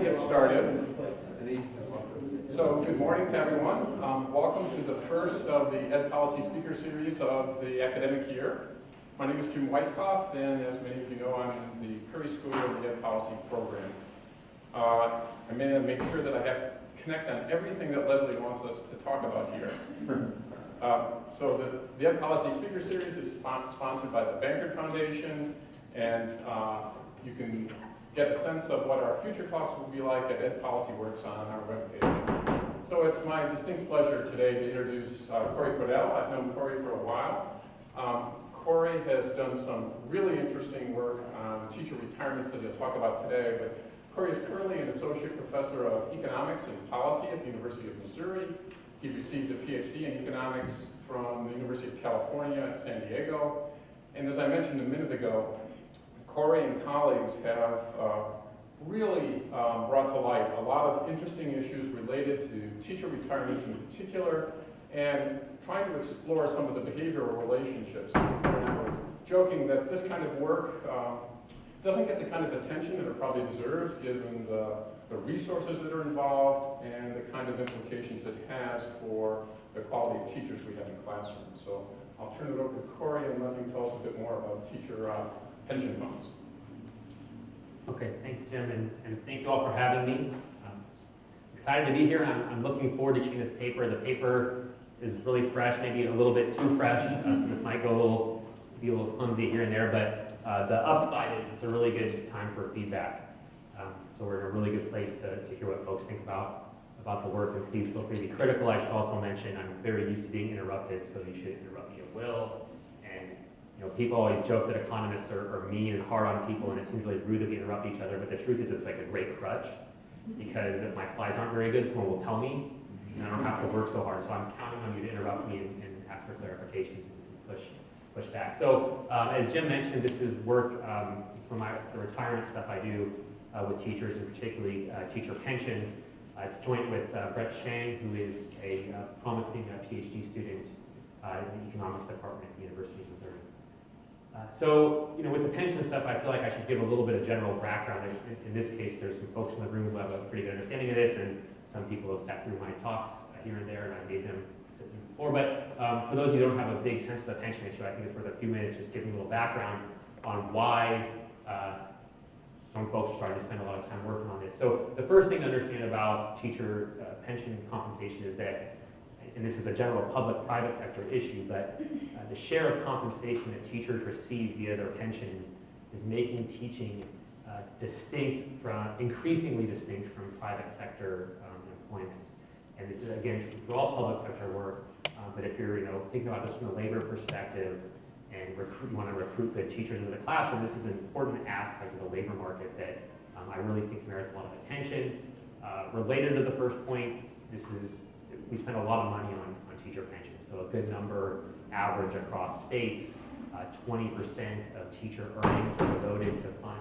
get started. So good morning to everyone. Welcome to the first of the Ed Policy Speaker Series of the academic year. My name is Jim Whitecoff, and as many of you know, I'm in the Curry School of the Ed Policy Program. I'm going to make sure that I have to connect on everything that Leslie wants us to talk about here. So the Ed Policy Speaker Series is sponsored by the Bankert Foundation, and you can get a sense of what our future talks will be like at Ed Policy Works on our webpage. So it's my distinct pleasure today to introduce Cory Koedel. I've known Cory for a while. Cory has done some really interesting work on teacher retirements that he'll talk about today, but Cory is currently an associate professor of economics and policy at the University of Missouri. He received a PhD in economics from the University of California at San Diego. And as I mentioned a minute ago, Cory and colleagues have really brought to light a lot of interesting issues related to teacher retirements in particular, and trying to explore some of the behavioral relationships. We're joking that this kind of work doesn't get the kind of attention that it probably deserves, given the resources that are involved and the kind of implications it has for the quality of teachers we have in classrooms. So I'll turn it over to Cory and let him tell us a bit more about teacher pension funds. Okay, thanks, Jim, and thank you all for having me. I'm excited to be here. I'm looking forward to getting this paper. The paper is really fresh, maybe a little bit too fresh, so this might be a little clumsy here and there, but the upside is it's a really good time for feedback. So we're in a really good place to hear what folks think about the work, and please feel free to be critical. I should also mention I'm very used to being interrupted, so you should interrupt me at will. And you know, people always joke that economists are mean and hard on people, and it seems really rude that we interrupt each other, but the truth is it's like a great crutch, because if my slides aren't very good, someone will tell me, and I don't have to work so hard. So I'm counting on you to interrupt me and ask for clarifications and push back. So as Jim mentioned, this is work, some of the retirement stuff I do with teachers, and particularly teacher pensions. It's joint with Brett Shang, who is a promising PhD student in the economics department at the University of Missouri. So, you know, with the pension stuff, I feel like I should give a little bit of general background. In this case, there's some folks in the room who have a pretty good understanding of this, and some people have sat through my talks here and there, and I made them sit through before. But for those of you who don't have a big sense of the pension issue, I think it's worth a few minutes just giving a little background on why some folks are starting to spend a lot of time working on this. So the first thing to understand about teacher pension compensation is that, and this is a general public-private sector issue, but the share of compensation that teachers receive via their pensions is making teaching increasingly distinct from private sector employment. And this is, again, true for all public sector work, but if you're thinking about this from a labor perspective, and you want to recruit good teachers into the classroom, this is an important aspect of the labor market that I really think merits a lot of attention. Related to the first point, we spend a lot of money on teacher pensions. So a good number, average across states, 20% of teacher earnings are devoted to fund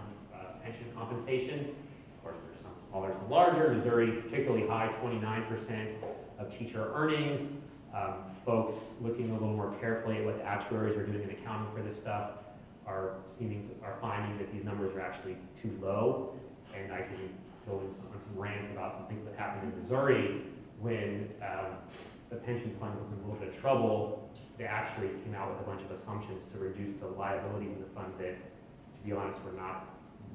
pension compensation. Of course, there's some smaller, some larger. Missouri, particularly high, 29% of teacher earnings. Folks looking a little more carefully at what the actuaries are doing in accounting for this stuff are finding that these numbers are actually too low. And I can go on some rants about some things that happened in Missouri when the pension fund was in a little bit of trouble. They actually came out with a bunch of assumptions to reduce the liabilities in the fund that, to be honest, were not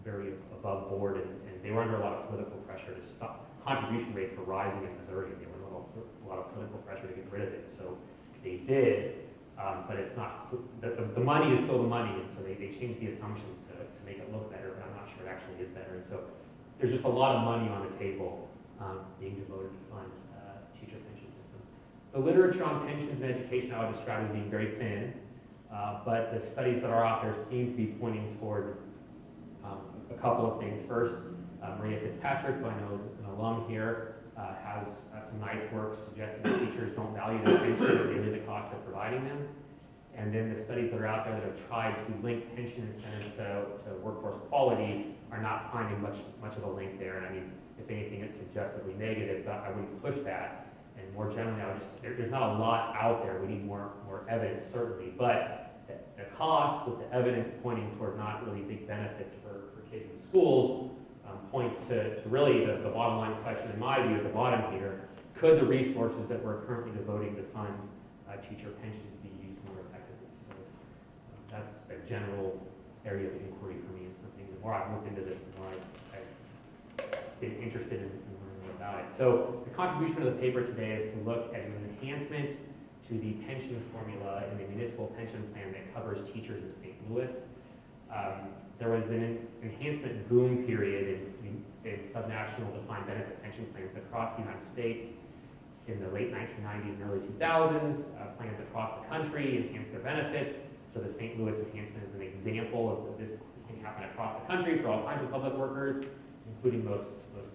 very above board, and they were under a lot of political pressure to stop. Contribution rates were rising in Missouri, and they were under a lot of political pressure to get rid of it. So they did, but it's not, the money is still the money, and so they changed the assumptions to make it look better, but I'm not sure it actually is better. And so there's just a lot of money on the table being devoted to fund teacher pension systems. The literature on pensions and education I would describe as being very thin, but the studies that are out there seem to be pointing toward a couple of things. First, Maria Fitzpatrick, who I know is an alum here, has some nice work suggesting that teachers don't value their pensions and really the cost of providing them. And then the studies that are out there that have tried to link pension incentives to workforce quality are not finding much of a link there. And I mean, if anything, it's suggestively negative, but I wouldn't push that. And more generally, there's not a lot out there. We need more evidence, certainly. But the costs with the evidence pointing toward not really big benefits for kids in schools points to really the bottom line question in my view at the bottom here. Could the resources that we're currently devoting to fund teacher pensions be used more effectively? So that's a general area of inquiry for me, and something the more I've looked into this, the more I've been interested in learning more about it. So the contribution of the paper today is to look at an enhancement to the pension formula in the municipal pension plan that covers teachers in St. Louis. There was an enhancement boom period in subnational defined benefit pension plans across the United States in the late 1990s and early 2000s. Plans across the country enhanced their benefits. So the St. Louis enhancement is an example of this thing happening across the country for all kinds of public workers, including most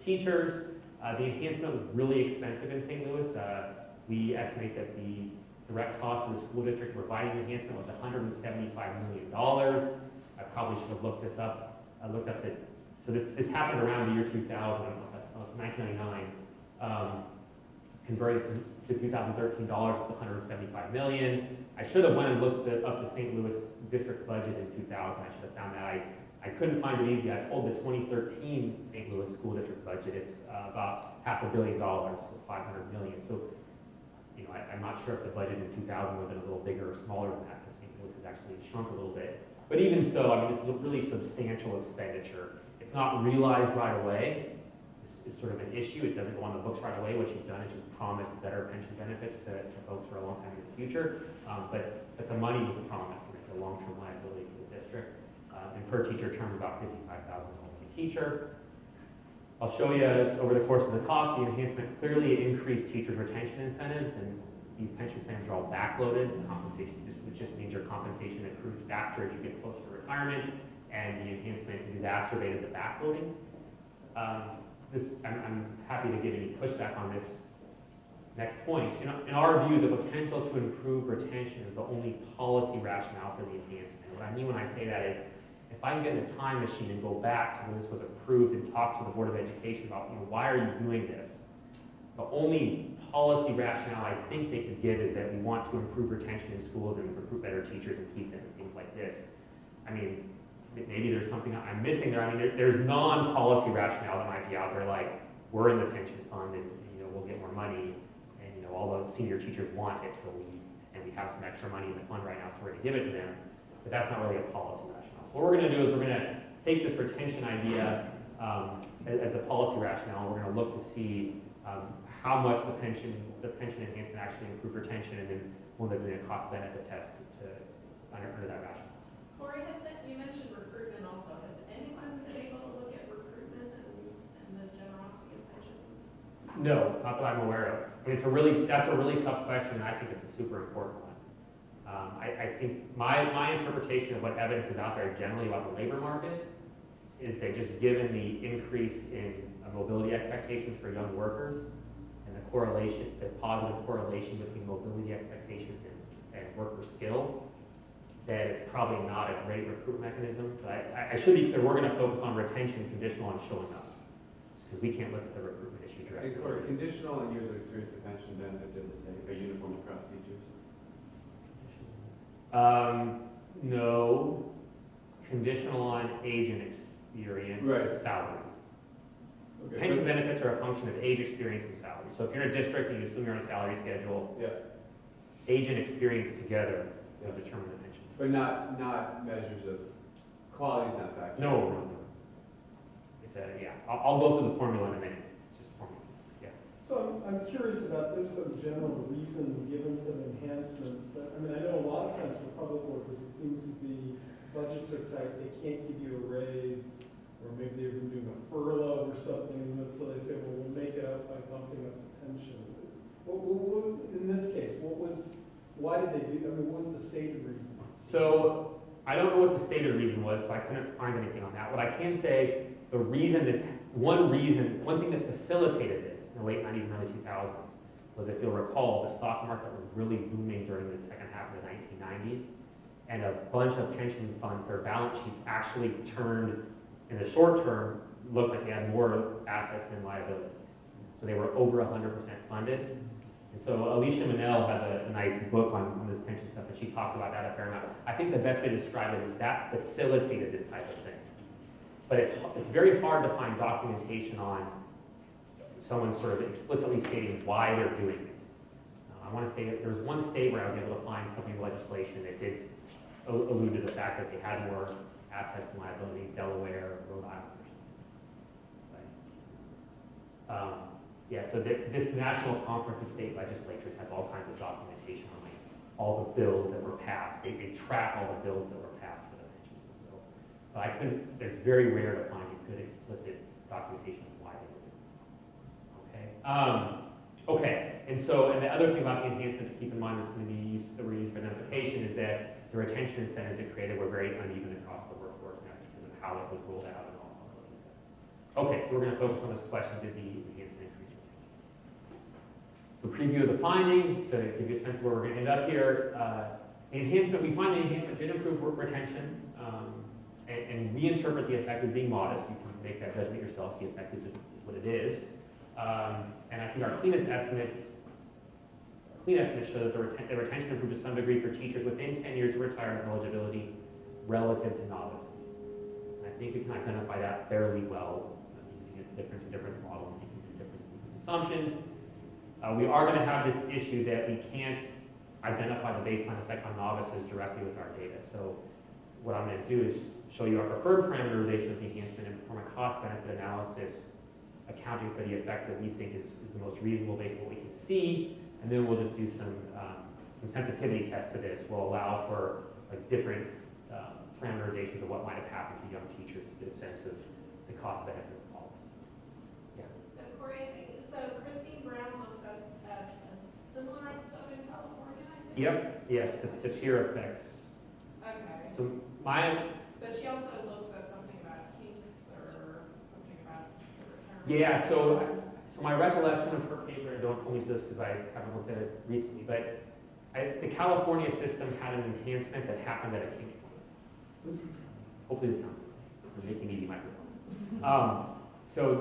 teachers. The enhancement was really expensive in St. Louis. We estimate that the direct cost of the school district providing the enhancement was $175 million. I probably should have looked this up. I looked up the, so this happened around the year 2000, 1999. Converted to 2013 dollars, it's $175 million. I should have went and looked up the St. Louis district budget in 2000. I should have found that. I couldn't find it easy. I pulled the 2013 St. Louis school district budget. It's about $500 million, so $500 million. So, you know, I'm not sure if the budget in 2000 would have been a little bigger or smaller than that, because St. Louis has actually shrunk a little bit. But even so, I mean, this is a really substantial expenditure. It's not realized right away. This is sort of an issue. It doesn't go on the books right away. What you've done is you've promised better pension benefits to folks for a long time in the future. But the money was promised, and it's a long-term liability for the district. And per teacher terms, about $55,000 a teacher. I'll show you over the course of the talk, the enhancement clearly increased teachers' retention incentives, and these pension plans are all backloaded. Compensation, which just means your compensation accrues faster as you get closer to retirement, and the enhancement exacerbated the backloading. I'm happy to give any pushback on this next point. In our view, the potential to improve retention is the only policy rationale for the enhancement. What I mean when I say that is, if I can get in a time machine and go back to when this was approved and talk to the Board of Education about, you know, why are you doing this? The only policy rationale I think they could give is that we want to improve retention in schools and recruit better teachers and keep them and things like this. I mean, maybe there's something I'm missing there. I mean, there's non-policy rationale that might be out there, like we're in the pension fund and, you know, we'll get more money, and, you know, all the senior teachers want it, so we have some extra money in the fund right now, so we're going to give it to them. But that's not really a policy rationale. So what we're going to do is we're going to take this retention idea as the policy rationale. We're going to look to see how much the pension enhancement actually improved retention, and then we'll be doing a cost-benefit test under that rationale. Cory, you mentioned recruitment also. Has anyone been able to look at recruitment and the generosity of pensions? No, not that I'm aware of. I mean, that's a really tough question, and I think it's a super important one. I think my interpretation of what evidence is out there generally about the labor market is that just given the increase in mobility expectations for young workers and the positive correlation between mobility expectations and worker skill, that it's probably not a great recruit mechanism. But I should be clear, we're going to focus on retention conditional on showing up, because we can't look at the recruitment issue directly. Hey, Cory, conditional on years of experience with pension benefits are the same, are uniform across teachers? No. Conditional on age and experience and salary. Okay. Pension benefits are a function of age, experience, and salary. So if you're in a district and you assume you're on a salary schedule, age and experience together will determine the pension. But not measures of quality is not factored. No. It's I'll go through the formula in a minute. It's just formula. Yeah. So I'm curious about this, though, general reason given for the enhancements. I mean, I know a lot of times for public workers, it seems to be budgets are tight, they can't give you a raise, or maybe they've been doing a furlough or something, so they say, well, we'll make it up by bumping up the pension. In this case, why did they do, I mean, what was the stated reason? So I don't know what the stated reason was, so I couldn't find anything on that. What I can say, one thing that facilitated this in the late 90s and early 2000s was, if you'll recall, the stock market was really booming during the second half of the 1990s, and a bunch of pension funds, their balance sheets actually turned, in the short term, looked like they had more assets than liabilities. So they were over 100% funded. And so Alicia Manel has a nice book on this pension stuff, and she talks about that a fair amount. I think the best way to describe it is that facilitated this type of thing. but it's very hard to find documentation on someone sort of explicitly stating why they're doing it. I want to say that there was one state where I was able to find something in legislation that did allude to the fact that they had more assets and liability, Delaware or Rhode Island or something. Right? Yeah, so this National Conference of State Legislatures has all kinds of documentation on like all the bills that were passed. They track all the bills that were passed for the pensions. So I couldn't, it's very rare to find a good explicit documentation of why they were doing it. Okay. Okay, and the other thing about the enhancements to keep in mind that's going to be used, that were used for identification is that the retention incentives it created were very uneven across the workforce, and that's because of how it was rolled out and all. Okay, so we're going to focus on this question, did the enhancement increase retention? So preview of the findings, to give you a sense of where we're going to end up here. The enhancement, we find the enhancement did improve retention, and we interpret the effect as being modest. You can make that judgment yourself. The effect is just what it is. And I think our cleanest estimates show that the retention improved to some degree for teachers within 10 years of retirement eligibility relative to novices. And I think we can identify that fairly well using a difference model and making difference in assumptions. We are going to have this issue that we can't identify the baseline effect on novices directly with our data. So what I'm going to do is show you our preferred parameterization of the enhancement and perform a cost-benefit analysis accounting for the effect that we think is the most reasonable based on what we can see, and then we'll just do some sensitivity tests to this. We'll allow for like different parameterizations of what might have happened to young teachers to get a sense of the cost-benefit of the policy. Yeah. So Cory, so Christine Brown looks at a similar episode in California, I think? Yep. Yes, the peer effects. Okay. So But she also looks at something about kinks or something about the retirement. yeah, so my recollection of her paper, and don't hold me to this because I haven't looked at it recently, but the California system had an enhancement that happened at a kink point. Hopefully this sounds good. We're making easy microphone. So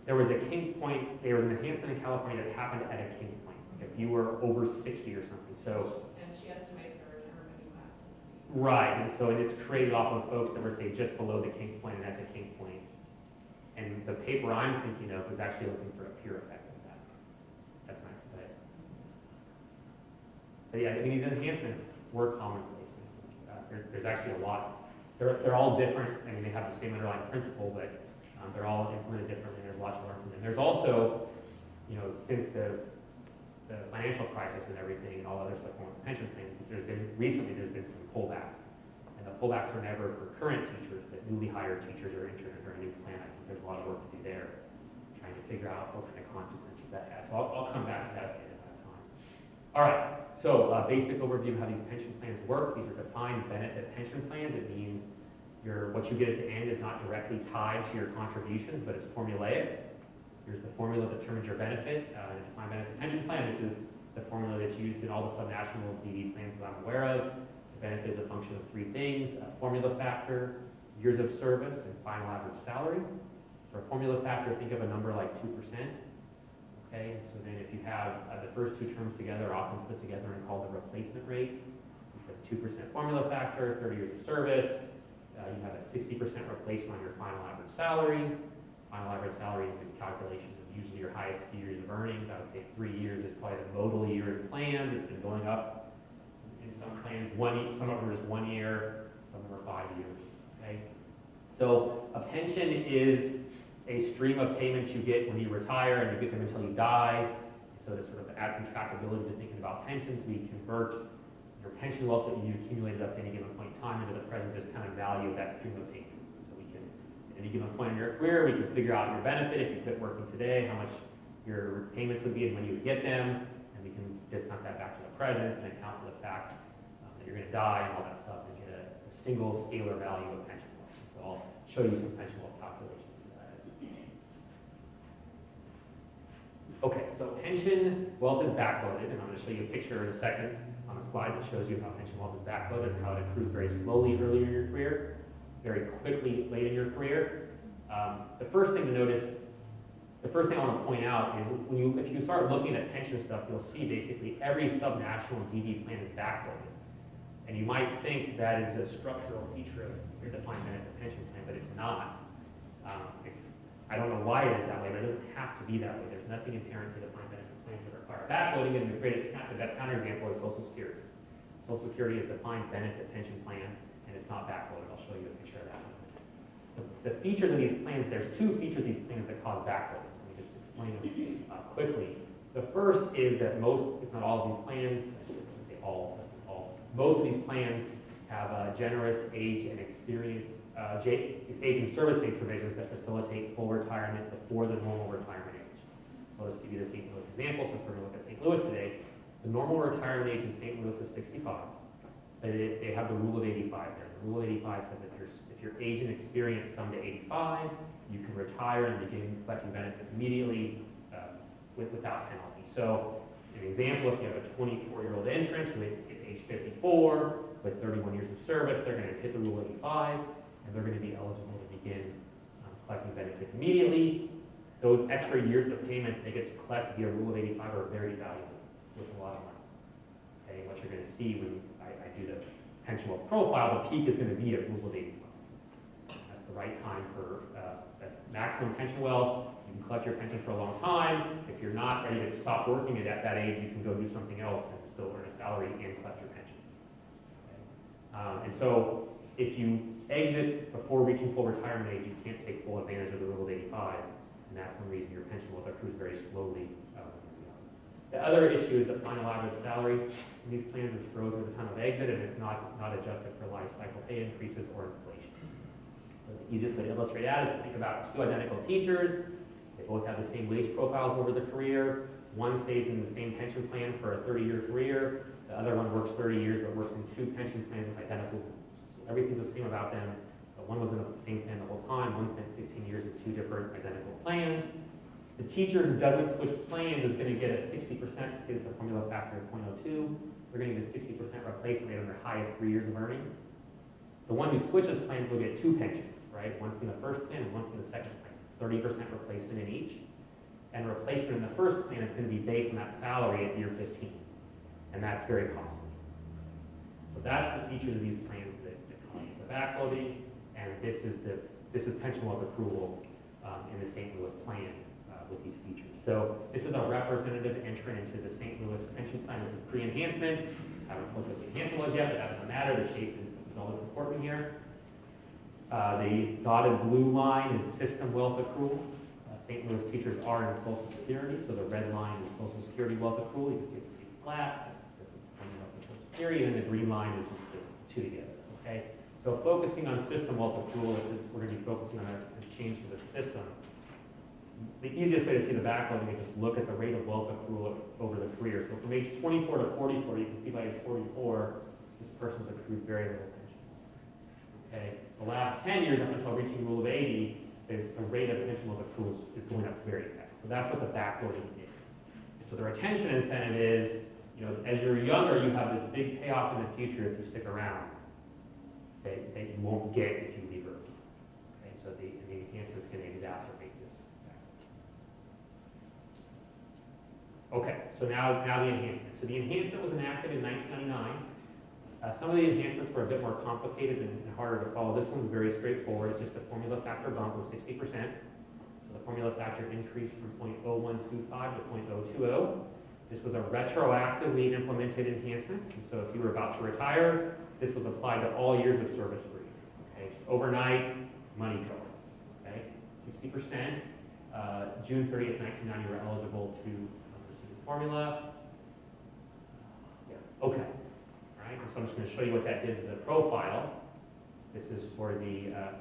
there was a kink point, there was an enhancement in California that happened at a kink point, if you were over 60 or something. So And she estimates her retirement elasticity. right, and it's created off of folks that were, say, just below the kink point, and that's a kink point. And the paper I'm thinking of was actually looking for a peer effect of that. That's my, but yeah, I mean, these enhancements were commonplace. There's actually a lot. They're all different. I mean, they have the same underlying principle, but they're all implemented differently. There's a lot to learn from them. There's also, since the financial crisis and everything and all other stuff going with pension plans, there's been some pullbacks. And the pullbacks are never for current teachers, but newly hired teachers are entering under a new plan. I think there's a lot of work to do there, trying to figure out what kind of consequences that has. So I'll come back to that at that time. All right, so basic overview of how these pension plans work. These are defined benefit pension plans. It means what you get at the end is not directly tied to your contributions, but it's formulaic. Here's the formula that determines your benefit. In a defined benefit pension plan, this is the formula that's used in all the subnational DB plans that I'm aware of. The benefit is a function of three things: a formula factor, years of service, and final average salary. For a formula factor, think of a number like 2%. Okay, so then if you have the first two terms together, are often put together and called the replacement rate. You have 2% formula factor, 30 years of service. You have a 60% replacement on your final average salary. Final average salary is a calculation of usually your highest few years of earnings. I would say 3 years is probably the modal year in plans. It's been going up in some plans. Some of them are just 1 year, some of them are 5 years. Okay, so a pension is a stream of payments you get when you retire, and you get them until you die. So to sort of add some trackability to thinking about pensions, we convert your pension wealth that you accumulated up to any given point in time into the present discounted value of that stream of payments. So we can, at any given point in your career, we can figure out your benefit if you quit working today, how much your payments would be and when you would get them, and we can discount that back to the present and account for the fact that you're going to die and all that stuff and get a single scalar value of pension wealth. So I'll show you some pension wealth calculations. Okay, so pension wealth is backloaded, and I'm going to show you a picture in a second on a slide that shows you how pension wealth is backloaded and how it accrues very slowly earlier in your career, very quickly late in your career. The first thing I want to point out is if you start looking at pension stuff, you'll see basically every subnational DB plan is backloaded. And you might think that is a structural feature of the defined benefit pension plan, but it's not. I don't know why it is that way, but it doesn't have to be that way. There's nothing inherent to defined benefit plans that require backloading, and the best counterexample is Social Security. Social Security is a defined benefit pension plan, and it's not backloaded. I'll show you a picture of that in a minute. The features of these plans, there's two features of these plans that cause backloading. So let me just explain them quickly. The first is that most, if not all of these plans, I shouldn't say all, but all, most of these plans have generous age and experience, age and service-based provisions that facilitate full retirement before the normal retirement age. So let's give you the St. Louis example, since we're going to look at St. Louis today. The normal retirement age in St. Louis is 65, but they have the rule of 85 there. The rule of 85 says if your age and experience sum to 85, you can retire and begin collecting benefits immediately without penalty. So an example, if you have a 24-year-old entrant who is age 54 with 31 years of service, they're going to hit the rule of 85, and they're going to be eligible to begin collecting benefits immediately. Those extra years of payments they get to collect via rule of 85 are very valuable. It's worth a lot of money. Okay, what you're going to see when I do the pension wealth profile, the peak is going to be at rule of 85. That's the right time for that's maximum pension wealth. You can collect your pension for a long time. If you're not ready to stop working at that age, you can go do something else and still earn a salary and collect your pension. Okay? And so if you exit before reaching full retirement age, you can't take full advantage of the rule of 85, and that's one reason your pension will accrue very slowly. The other issue is the final average salary in these plans is frozen at the time of exit, and it's not adjusted for life cycle pay increases or inflation. So the easiest way to illustrate that is to think about two identical teachers. They both have the same wage profiles over the career. One stays in the same pension plan for a 30-year career. The other one works 30 years but works in two pension plans with identical rules. So everything's the same about them. But one was in the same plan the whole time. One spent 15 years in two different identical plans. The teacher who doesn't switch plans is going to get a 60%, see it's a formula factor of 0.02. They're going to get a 60% replacement rate on their highest 3 years of earnings. The one who switches plans will get two pensions, right? One from the first plan and one from the second plan. 30% replacement in each. And replacement in the first plan is going to be based on that salary at year 15. And that's very costly. So that's the feature of these plans that cause the backloading. And this is pension wealth accrual in the St. Louis plan with these features. So this is a representative entrant into the St. Louis pension plan. This is pre-enhancement. I haven't looked at the enhancement was yet, but that doesn't matter. The shape is all that's important here. The dotted blue line is system wealth accrual. St. Louis teachers are in Social Security, so the red line is Social Security wealth accrual. You can see it's flat. This is coming up with Social Security, and then the green line is just the two together. Okay. So focusing on system wealth accrual, we're going to be focusing on a change to the system. The easiest way to see the backloading is just look at the rate of wealth accrual over the career. So from age 24 to 44, you can see by age 44, this person's accrued very little pension. Okay, the last 10 years up until reaching rule of 80, the rate of pension wealth accrual is going up very fast. So that's what the backloading is. So the retention incentive is, as you're younger, you have this big payoff in the future if you stick around that you won't get if you leave early. Okay, so the enhancement's going to exacerbate this. Okay, so now the enhancement. So the enhancement was enacted in 1999. Some of the enhancements were a bit more complicated and harder to follow. This one's very straightforward. It's just a formula factor bump of 60%. So the formula factor increased from 0.0125 to 0.020. This was a retroactively implemented enhancement. And so if you were about to retire, this was applied to all years of service for you. Okay, so overnight, money trouble. Okay, 60%. June 30th, 1990, you were eligible to receive the formula. Yeah. Okay. All right. So I'm just going to show you what that did to the profile. This is for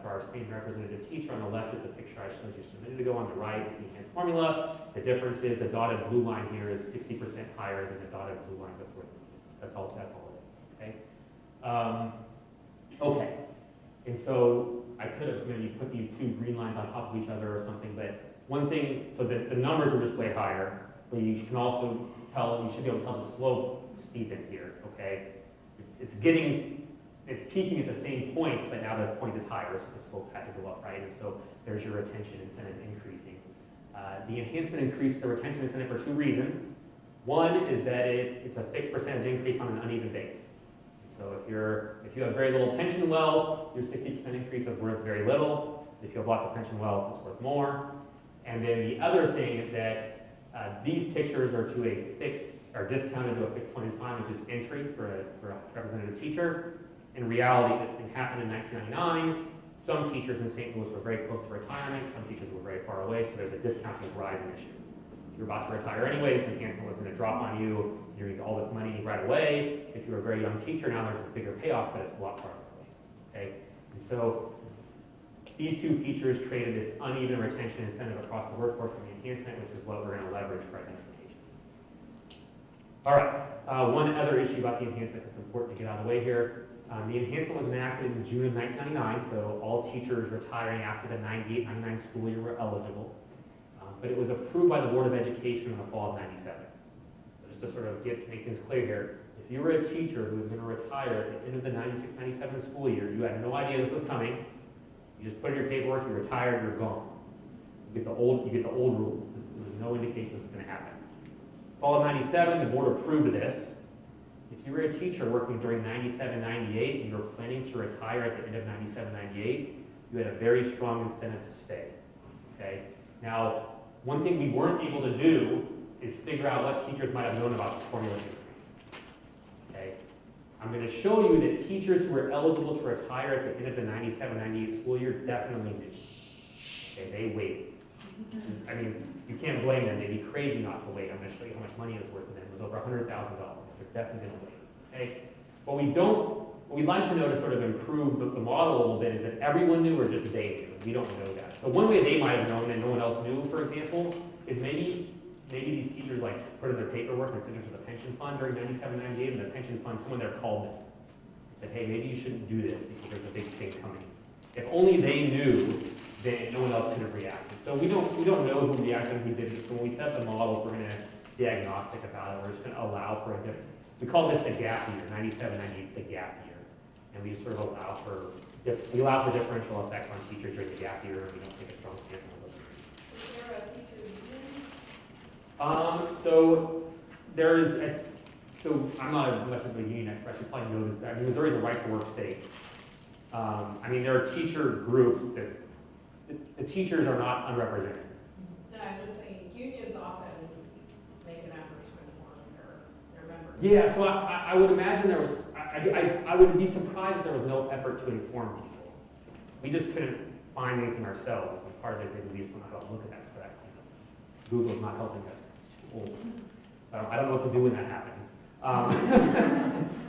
our state representative teacher. On the left is the picture I showed you just a minute ago. On the right is the enhanced formula. The difference is the dotted blue line here is 60% higher than the dotted blue line before. That's all it is. Okay. Okay. And so I could have maybe put these two green lines on top of each other or something, but one thing, so the numbers are just way higher, but you can also tell, you should be able to tell the slope steepened here, okay? It's peaking at the same point, but now the point is higher, so the slope had to go up, right? And so there's your retention incentive increasing. The enhancement increased the retention incentive for two reasons. One is that it's a fixed percentage increase on an uneven base. So if you have very little pension wealth, your 60% increase is worth very little. If you have lots of pension wealth, it's worth more. And then the other thing is that these pictures are to a fixed, or discounted to a fixed point in time, which is entry for a representative teacher. In reality, this thing happened in 1999. Some teachers in St. Louis were very close to retirement. Some teachers were very far away, so there's a discounting horizon issue. If you're about to retire anyway, this enhancement was going to drop on you. You're going to get all this money right away. If you're a very young teacher, now there's this bigger payoff, but it's a lot farther away. Okay? And so these two features created this uneven retention incentive across the workforce from the enhancement, which is what we're going to leverage for identification. All right, one other issue about the enhancement that's important to get out of the way here. The enhancement was enacted in June of 1999, so all teachers retiring after the 98-99 school year were eligible. But it was approved by the Board of Education in the fall of 97. So just to sort of make things clear here, if you were a teacher who was going to retire at the end of the 96-97 school year, you had no idea this was coming. You just put in your paperwork, you're retired, you're gone. You get the old rule. There's no indication it's going to happen. Fall of 97, the board approved this. If you were a teacher working during 97-98 and you were planning to retire at the end of 97-98, you had a very strong incentive to stay. Okay? Now, one thing we weren't able to do is figure out what teachers might have known about the formula increase. Okay? I'm going to show you that teachers who were eligible to retire at the end of the 97-98 school year definitely knew. Okay, they waited. I mean, you can't blame them. They'd be crazy not to wait. I'm going to show you how much money it was worth to them. It was over $100,000. They're definitely going to wait. Okay? What we'd like to know to sort of improve the model a little bit is that everyone knew or just they knew. We don't know that. So one way they might have known and no one else knew, for example, is maybe these teachers like put in their paperwork and sent it to the pension fund during 97-98, and the pension fund, someone there called them and said, hey, maybe you shouldn't do this because there's a big thing coming. If only they knew, then no one else could have reacted. So we don't know who reacted and who didn't. So when we set the models, we're going to be agnostic about it. We're just going to allow for a different, we call this the gap year. 97-98 is the gap year. And we sort of allow for differential effects on teachers during the gap year, and we don't take a strong stance on those. Is there a teacher union? So there's so I'm not much of a union expert. You probably know this. I mean, Missouri's a right-to-work state. I mean, there are teacher groups that the teachers are not unrepresented. No, I'm just saying unions often make an effort to inform their members. Yeah, so I would imagine there was, I would be surprised if there was no effort to inform people. We just couldn't find anything ourselves, and part of it is we just don't know how to look at that correctly. Google's not helping us. It's too old. So I don't know what to do when that happens.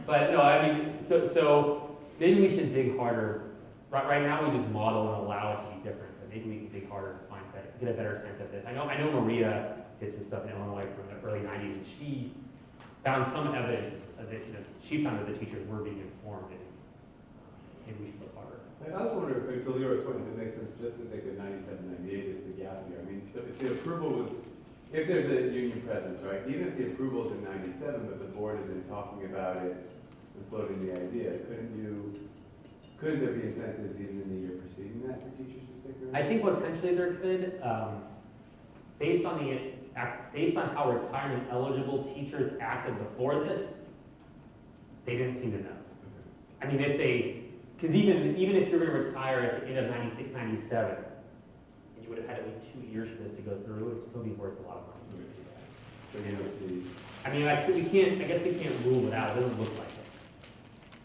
But no, I mean, so maybe we should dig harder. Right now we just model and allow it to be different, but maybe we can dig harder to find better, get a better sense of this. I know Maria did some stuff in Illinois from the early 90s, and she found some evidence that she found that the teachers were being informed, and maybe we should look harder. I also wonder if, to Leroy's point, if it makes sense just to think of 97-98 as the gap year. I mean, if the approval was, if there's a union presence, right, even if the approval is in 97, but the board has been talking about it and floating the idea, couldn't there be incentives even in the year preceding that for teachers to stick around? I think potentially there could, based on how retirement eligible teachers acted before this, they didn't seem to know. I mean, because even if you're going to retire at the end of 96, 97, and you would have had to wait 2 years for this to go through, it would still be worth a lot of money. So you don't see. I mean, I guess we can't rule it out. It doesn't look like it.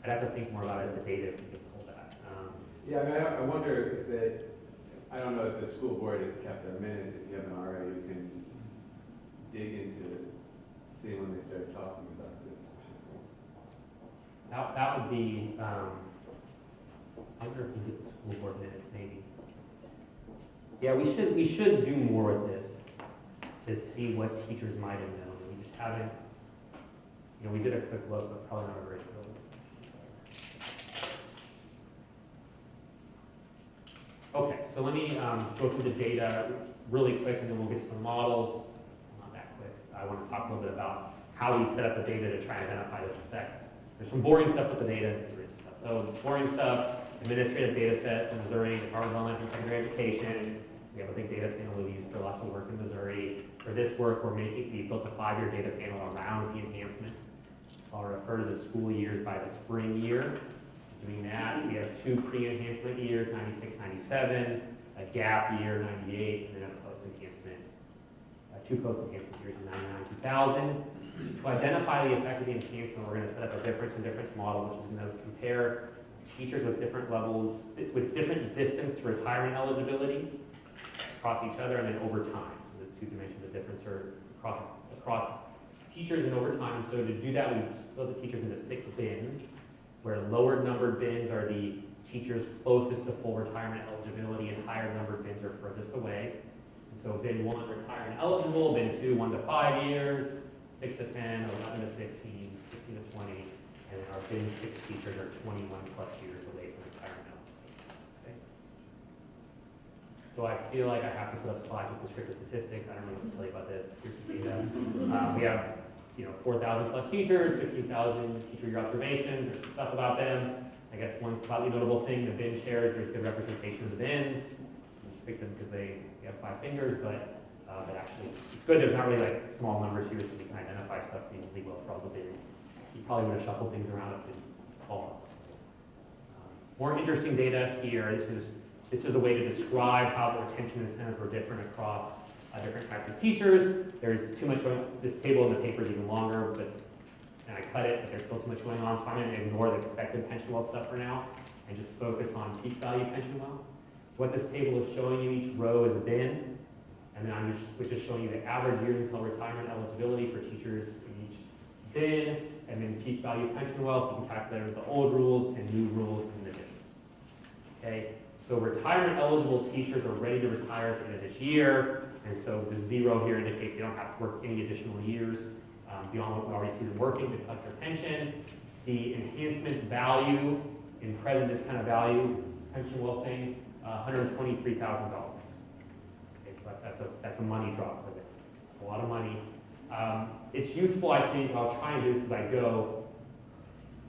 I'd have to think more about it in the data if we could pull that. Yeah, I mean, I wonder if I don't know if the school board has kept their minutes. If you haven't already, you can dig into seeing when they started talking about this. That would be, I wonder if we get the school board minutes maybe. Yeah, we should do more with this to see what teachers might have known. We just haven't, we did a quick look, but probably not a very good one. Okay, so let me go through the data really quick, and then we'll get to the models. Not that quick. I want to talk a little bit about how we set up the data to try and identify this effect. There's some boring stuff with the data. And rich stuff. So boring stuff, administrative data set from Missouri, Department of Elementary and Secondary Education. We have a big data panel we use for lots of work in Missouri. For this work, we built a 5-year data panel around the enhancement. So I'll refer to the school years by the spring year. Doing that, we have 2 pre-enhancement years, 96, 97, a gap year, 98, and then a post-enhancement, 2 post-enhancement years in 99, 2000. To identify the effect of the enhancement, we're going to set up a difference in difference model, which is going to compare teachers with different levels, with different distance to retirement eligibility across each other and then over time. So the 2 dimensions of difference are across teachers and over time. So to do that, we split the teachers into 6 bins, where lower numbered bins are the teachers closest to full retirement eligibility and higher numbered bins are furthest away. And so bin 1, retirement eligible, bin 2, 1 to 5 years, 6 to 10, 11 to 15, 15 to 20, and then our bin 6 teachers are 21 plus years away from retirement eligibility. Okay. So I feel like I have to put up slides with descriptive statistics. I don't know what to tell you about this. Here's the data. We have 4,000 plus teachers, 15,000 teacher year observations, there's stuff about them. I guess one slightly notable thing, the bin shares, there's good representation of the bins. You just pick them because they have 5 fingers, but actually, it's good there's not really like small numbers here so we can identify stuff reasonably well for all the bins. You probably would have shuffled things around if it all. More interesting data here, this is a way to describe how the retention incentives were different across different types of teachers. There's too much going on. This table in the paper is even longer, and I cut it, but there's still too much going on, so I'm going to ignore the expected pension well stuff for now and just focus on peak value pension well. So what this table is showing you, each row is a bin, and then we're just showing you the average years until retirement eligibility for teachers in each bin, and then peak value pension wealth. You can calculate with the old rules and new rules and the difference. Okay, so retirement eligible teachers are ready to retire at the end of this year. And so the 0 here indicates they don't have to work any additional years beyond what we already see them working to collect their pension. The enhancement value in present discounted value, this pension wealth thing, $123,000. Okay, so that's a money drop for them. A lot of money. It's useful, I think, I'll try and do this as I go.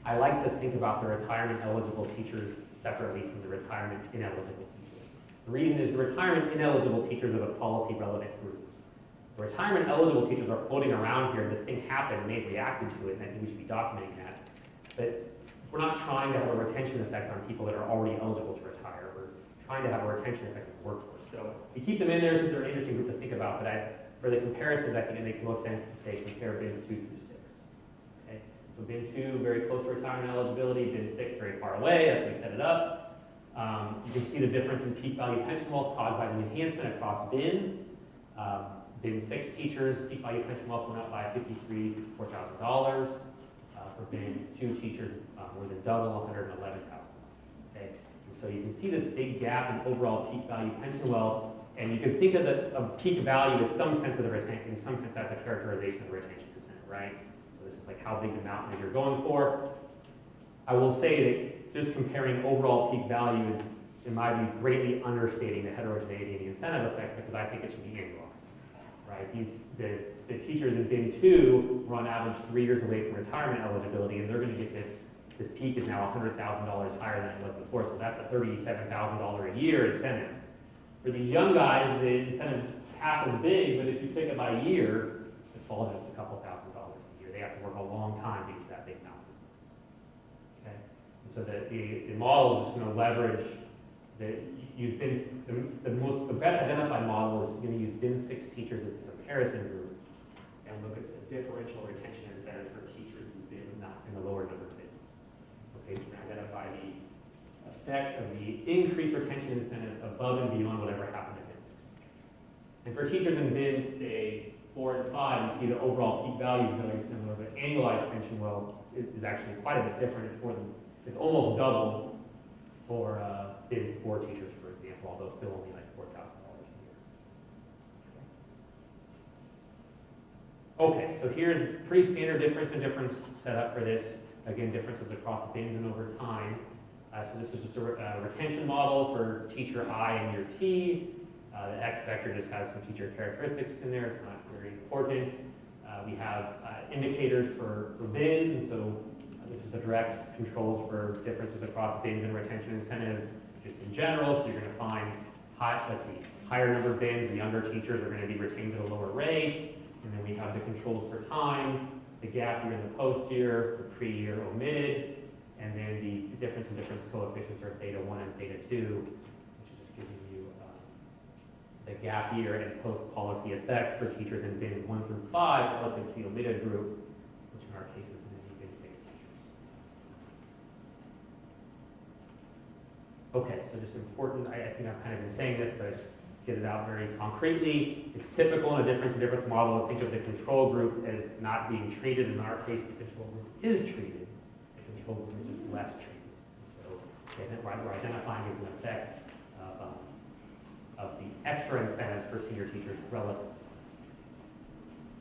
I like to think about the retirement eligible teachers separately from the retirement ineligible teachers. The reason is the retirement ineligible teachers are the policy relevant group. The retirement eligible teachers are floating around here, and this thing happened, and they've reacted to it, and I think we should be documenting that. But we're not trying to have a retention effect on people that are already eligible to retire. We're trying to have a retention effect on the workforce. So we keep them in there because they're an interesting group to think about, but for the comparisons, I think it makes most sense to say compare bins 2 through 6. Okay? So bin 2, very close to retirement eligibility, bin 6, very far away, that's how we set it up. You can see the difference in peak value pension wealth caused by the enhancement across bins. Bin 6 teachers, peak value pension wealth went up by $54,000. For bin 2 teachers, more than double, $111,000. Okay, and so you can see this big gap in overall peak value pension wealth, and you can think of the peak value as some sense of the retention. In some sense, that's a characterization of the retention incentive, right? So this is like how big the mountain is you're going for. I will say that just comparing overall peak value is, in my view, greatly understating the heterogeneity and the incentive effect because I think it should be annualized, right? The teachers in bin 2 were on average 3 years away from retirement eligibility, and they're going to get this peak is now $100,000 higher than it was before, so that's a $37,000 a year incentive. For these young guys, the incentive's half as big, but if you take it by year, it falls just a couple $1,000 a year. They have to work a long time to get to that big mountain. Okay, and so the model is just going to leverage the best identified model is going to use bin 6 teachers as the comparison group and look at the differential retention incentives for teachers who've been not in the lower number of bins. Okay, so we're going to identify the effect of the increased retention incentives above and beyond whatever happened in bin 6. And for teachers in bins, say 4 and 5, you see the overall peak value is very similar, but annualized pension wealth is actually quite a bit different. It's almost double for bin 4 teachers, for example, although still only like $4,000 a year. Okay, so here's pretty standard difference and difference set up for this. Again, differences across bins and over time. So this is just a retention model for teacher I and year T. The X vector just has some teacher characteristics in there. It's not very important. We have indicators for bins, and so this is the direct controls for differences across bins and retention incentives just in general. So you're going to find, higher number of bins, the younger teachers are going to be retained at a lower rate. And then we have the controls for time. the gap year and the post year, the pre-year omitted, and then the difference and difference coefficients are theta 1 and theta 2, which is just giving you the gap year and post-policy effect for teachers in bin 1 through 5 relative to the omitted group, which in our case is going to be bin 6 teachers. Okay, so just important, I think I've kind of been saying this, but I just get it out very concretely. It's typical in a difference and difference model to think of the control group as not being treated. In our case, the control group is treated. The control group is just less treated. So we're identifying as an effect of the extra incentives for senior teachers relative.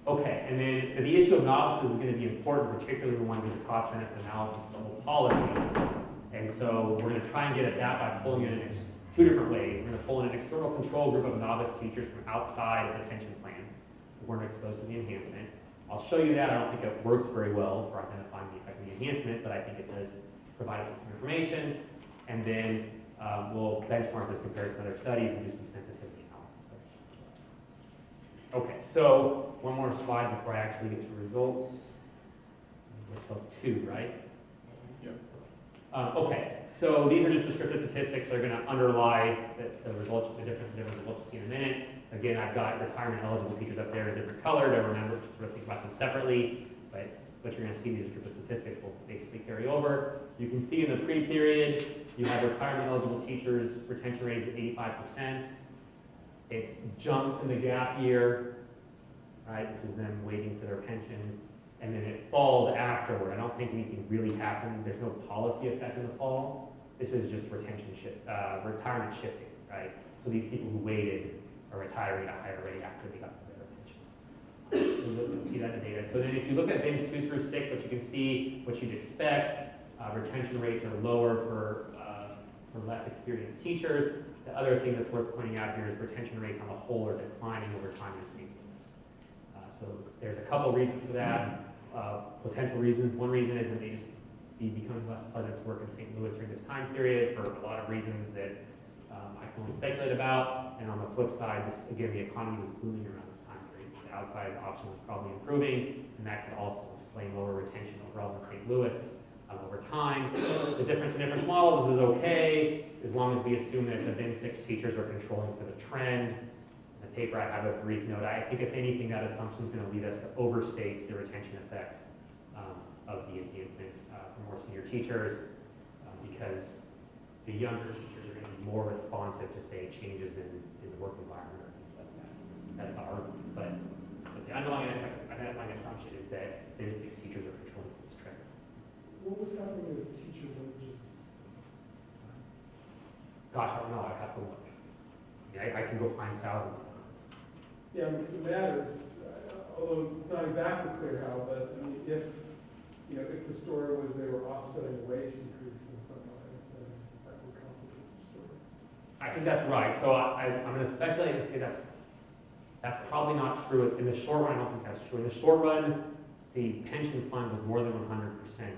Okay, and then the issue of novices is going to be important, particularly when we want to do the cost benefit analysis of the whole policy. And so we're going to try and get at that by pulling in two different ways. We're going to pull in an external control group of novice teachers from outside of the pension plan who weren't exposed to the enhancement. I'll show you that. I don't think it works very well for identifying the effect of the enhancement, but I think it does provide us with some information. And then we'll benchmark this comparison to other studies and do some sensitivity analysis. Okay, so one more slide before I actually get to results. We're till 2, right? Yep. Okay, so these are just descriptive statistics that are going to underlie the results, the difference in different results we'll see in a minute. Again, I've got retirement eligible teachers up there in a different color to remember to sort of think about them separately, but what you're going to see in these descriptive statistics will basically carry over. You can see in the pre-period, you have retirement eligible teachers, retention rate is 85%. It jumps in the gap year, right? This is them waiting for their pensions. And then it falls afterward. I don't think anything really happened. There's no policy effect in the fall. This is just retention retirement shifting, right? So these people who waited are retiring at a higher rate after they got their pension. So you'll see that in the data. So then if you look at bins 2 through 6, what you can see, what you'd expect, retention rates are lower for less experienced teachers. The other thing that's worth pointing out here is retention rates on the whole are declining over time in St. Louis. So there's a couple reasons for that. Potential reasons. One reason is that they just be becoming less pleasant to work in St. Louis during this time period for a lot of reasons that I can only speculate about. And on the flip side, again, the economy was booming around this time period. So the outside option was probably improving, and that could also explain lower retention overall in St. Louis over time. The difference in difference models is okay as long as we assume that the bin 6 teachers are controlling for the trend. The paper, I have a brief note. I think if anything, that assumption is going to lead us to overstate the retention effect of the enhancement for more senior teachers because the younger teachers are going to be more responsive to, say, changes in the work environment or things like that. That's the argument. But the underlying identifying assumption is that bin 6 teachers are controlling for this trend. What was happening with teachers that were just? Gosh, I don't know. I have to look. I can go find salaries. Yeah, because it matters, although it's not exactly clear how, but I mean, if the story was they were offsetting a wage increase in some way, then that would complicate the story. I think that's right. So I'm going to speculate and say that's probably not true. In the short run, I don't think that's true. In the short run, the pension fund was more than 100%.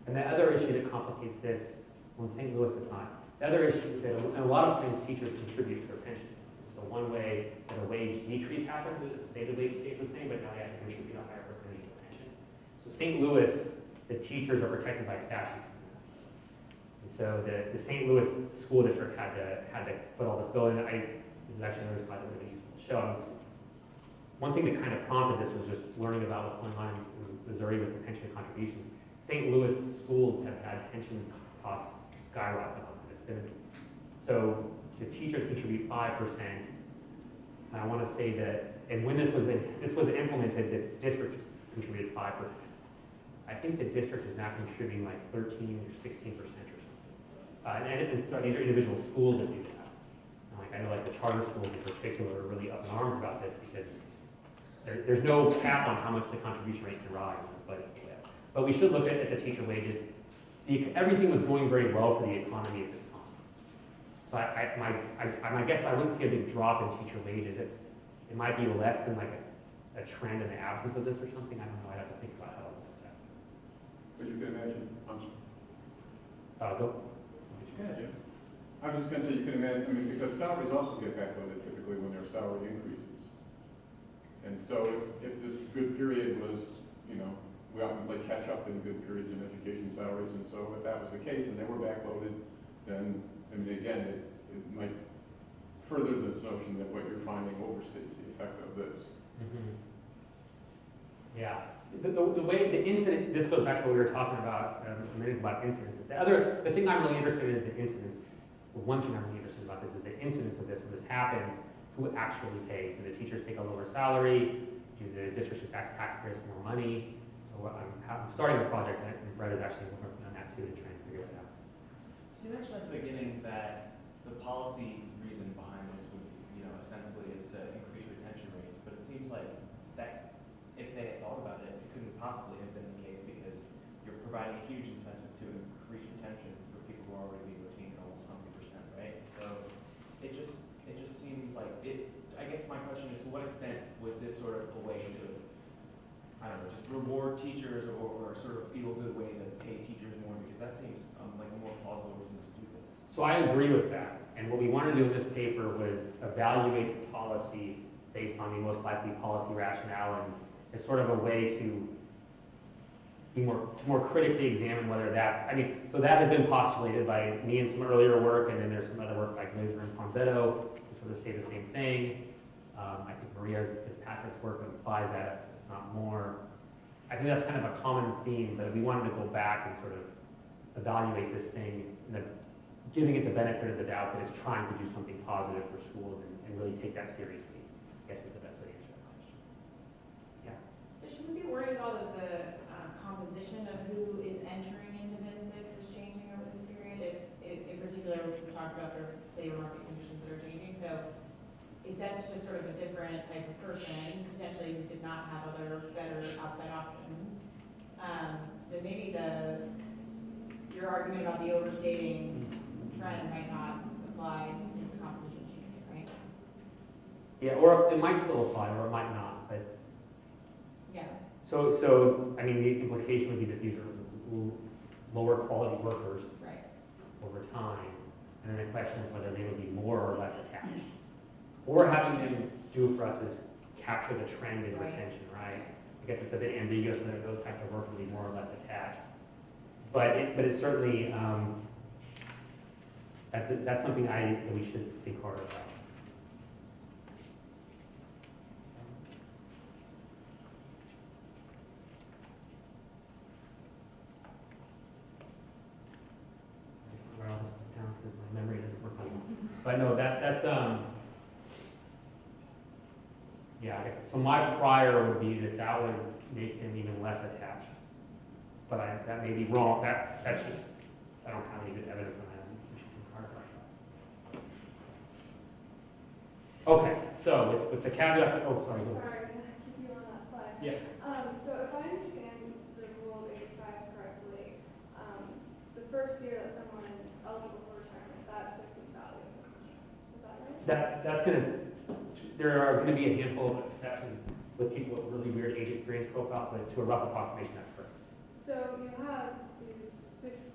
And the other issue that complicates this, well, in St. Louis it's not. The other issue is that in a lot of times teachers contribute to their pension. So one way that a wage decrease happens is say the wage stays the same, but now they have to contribute a higher percentage of the pension. So St. Louis, the teachers are protected by statute. And so the St. Louis school district had to foot all this bill. And this is actually another slide that would be useful to show. One thing that kind of prompted this was just learning about what's going on in Missouri with the pension contributions. St. Louis schools have had pension costs skyrocket. So the teachers contribute 5%. And I want to say that, and when this was implemented, the district contributed 5%. I think the district is now contributing like 13 or 16% or something. And so these are individual schools that do that. And like I know like the charter schools in particular are really up in arms about this because there's no cap on how much the contribution rate can rise, but we should look at the teacher wages. Everything was going very well for the economy at this time. So my guess, I wouldn't see a big drop in teacher wages. It might be less than like a trend in the absence of this or something. I don't know. I'd have to think about how to look at that. But you can imagine. Go. Yeah. I was just going to say you can imagine. I mean, because salaries also get backloaded typically when there are salary increases. And so if this good period was, you know, we often play catch up in good periods in education salaries, and so if that was the case and they were backloaded, then, I mean, again, it might further this notion that what you're finding overstates the effect of this. Yeah, the way the incident, this goes back to what we were talking about a minute about incidents. The thing I'm really interested in is the incidents. The one thing I'm really interested about this is the incidents of this. When this happens, who actually pays? Do the teachers take a lower salary? Do the districts just ask taxpayers for more money? So I'm starting the project, and Brett is actually working on that too to try and figure that out. So you mentioned at the beginning that the policy reason behind this would, you know, ostensibly is to increase retention rates, but it seems like that if they had thought about it, it couldn't possibly have been the case because you're providing a huge incentive to increase retention for people who are already being retained at almost 100%, right? So it just seems like it. I guess my question is, to what extent was this sort of a way to, I don't know, just reward teachers or sort of a feel-good way to pay teachers more, because that seems like a more plausible reason to do this. So I agree with that. And what we wanted to do in this paper was evaluate the policy based on the most likely policy rationale, and it's sort of a way to more critically examine whether that's, I mean, so that has been postulated by me in some earlier work, and then there's some other work like Laser and Ponzetto who sort of say the same thing. I think Maria's Fitzpatrick's work implies that, if not more. I think that's kind of a common theme, but we wanted to go back and sort of evaluate this thing, giving it the benefit of the doubt that it's trying to do something positive for schools and really take that seriously, I guess is the best way to answer that question. Yeah. So should we be worried about the composition of who is entering into Min 6 is changing over this period? If in particular, which we talked about, their labor market conditions that are changing. So if that's just sort of a different type of person, potentially who did not have other better outside options, then maybe your argument about the overstating trend might not apply if the composition is changing, right? Yeah, or it might still apply, or it might not, but. Yeah. So I mean, the implication would be that these are lower quality workers Right. over time, and then the question is whether they would be more or less attached. Or having them do for us is capture the trend in Right. retention, right? I guess it's a bit ambiguous whether those types of work would be more or less attached. But it's certainly, that's something that we should think harder about. Where all this stuff down because my memory doesn't work anymore. But no, that's yeah, I guess, so my prior would be that would make them even less attached. But that may be wrong, that's just, I don't have any good evidence on that. We should think harder about that. Okay, so with the caveats, oh, sorry. go ahead. Sorry, can I keep you on that slide? Yeah. So if I understand the rule of 85 correctly, the first year that someone is eligible for retirement, that's the peak value of the contract. Is that right? That's gonna, there are gonna be a handful of exceptions with people with really weird age experience profiles, but to a rough approximation, that's correct. So you have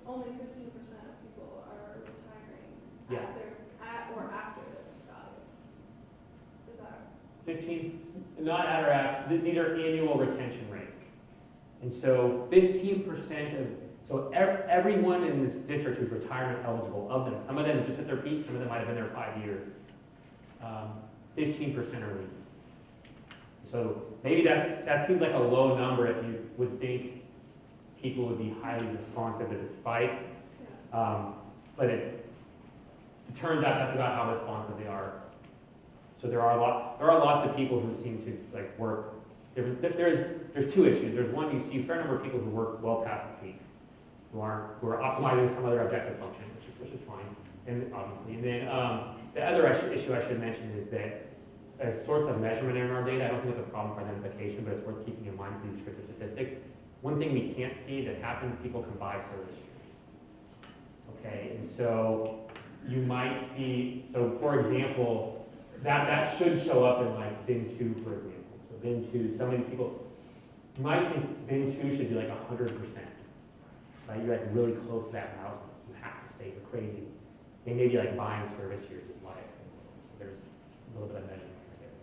only 15% of people are retiring Yeah. at or after the peak value. Is that 15, not at or at, these are annual retention rates. And so 15% of, so everyone in this district who's retirement eligible, of them, some of them just at their peak, some of them might have been there 5 years, 15% are leaving. So maybe that seems like a low number if you would think people would be highly responsive to the spike. But it turns out that's about how responsive they are. So there are lots of people who seem to like work. There's two issues. There's one, you see a fair number of people who work well past the peak, who are optimizing some other objective function, which is fine, and obviously. And then the other issue I should mention is that a source of measurement in our data, I don't think it's a problem for identification, but it's worth keeping in mind for these descriptive statistics. One thing we can't see that happens, people can buy service years. Okay, and so you might see, so for example, that should show up in like bin 2, for example. So bin 2, some of these people, you might think bin 2 should be like 100%. Right? You're like really close to that amount. You have to stay crazy. They may be like buying service years is why it's going to go. So there's a little bit of measurement there.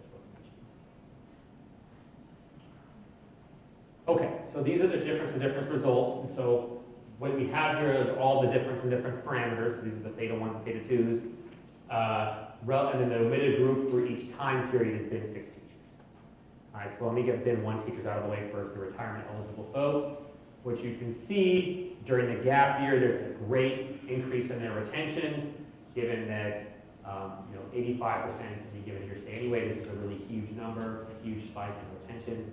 so these are the difference and difference results. And so what we have here is all the difference and difference parameters. So these are the theta 1 and theta 2s. And then the omitted group for each time period has been 6 teachers. All right, so let me get bin 1 teachers out of the way first, the retirement eligible folks. What you can see during the gap year, there's a great increase in their retention, given that 85% of any given year stay anyway. This is a really huge number, a huge spike in retention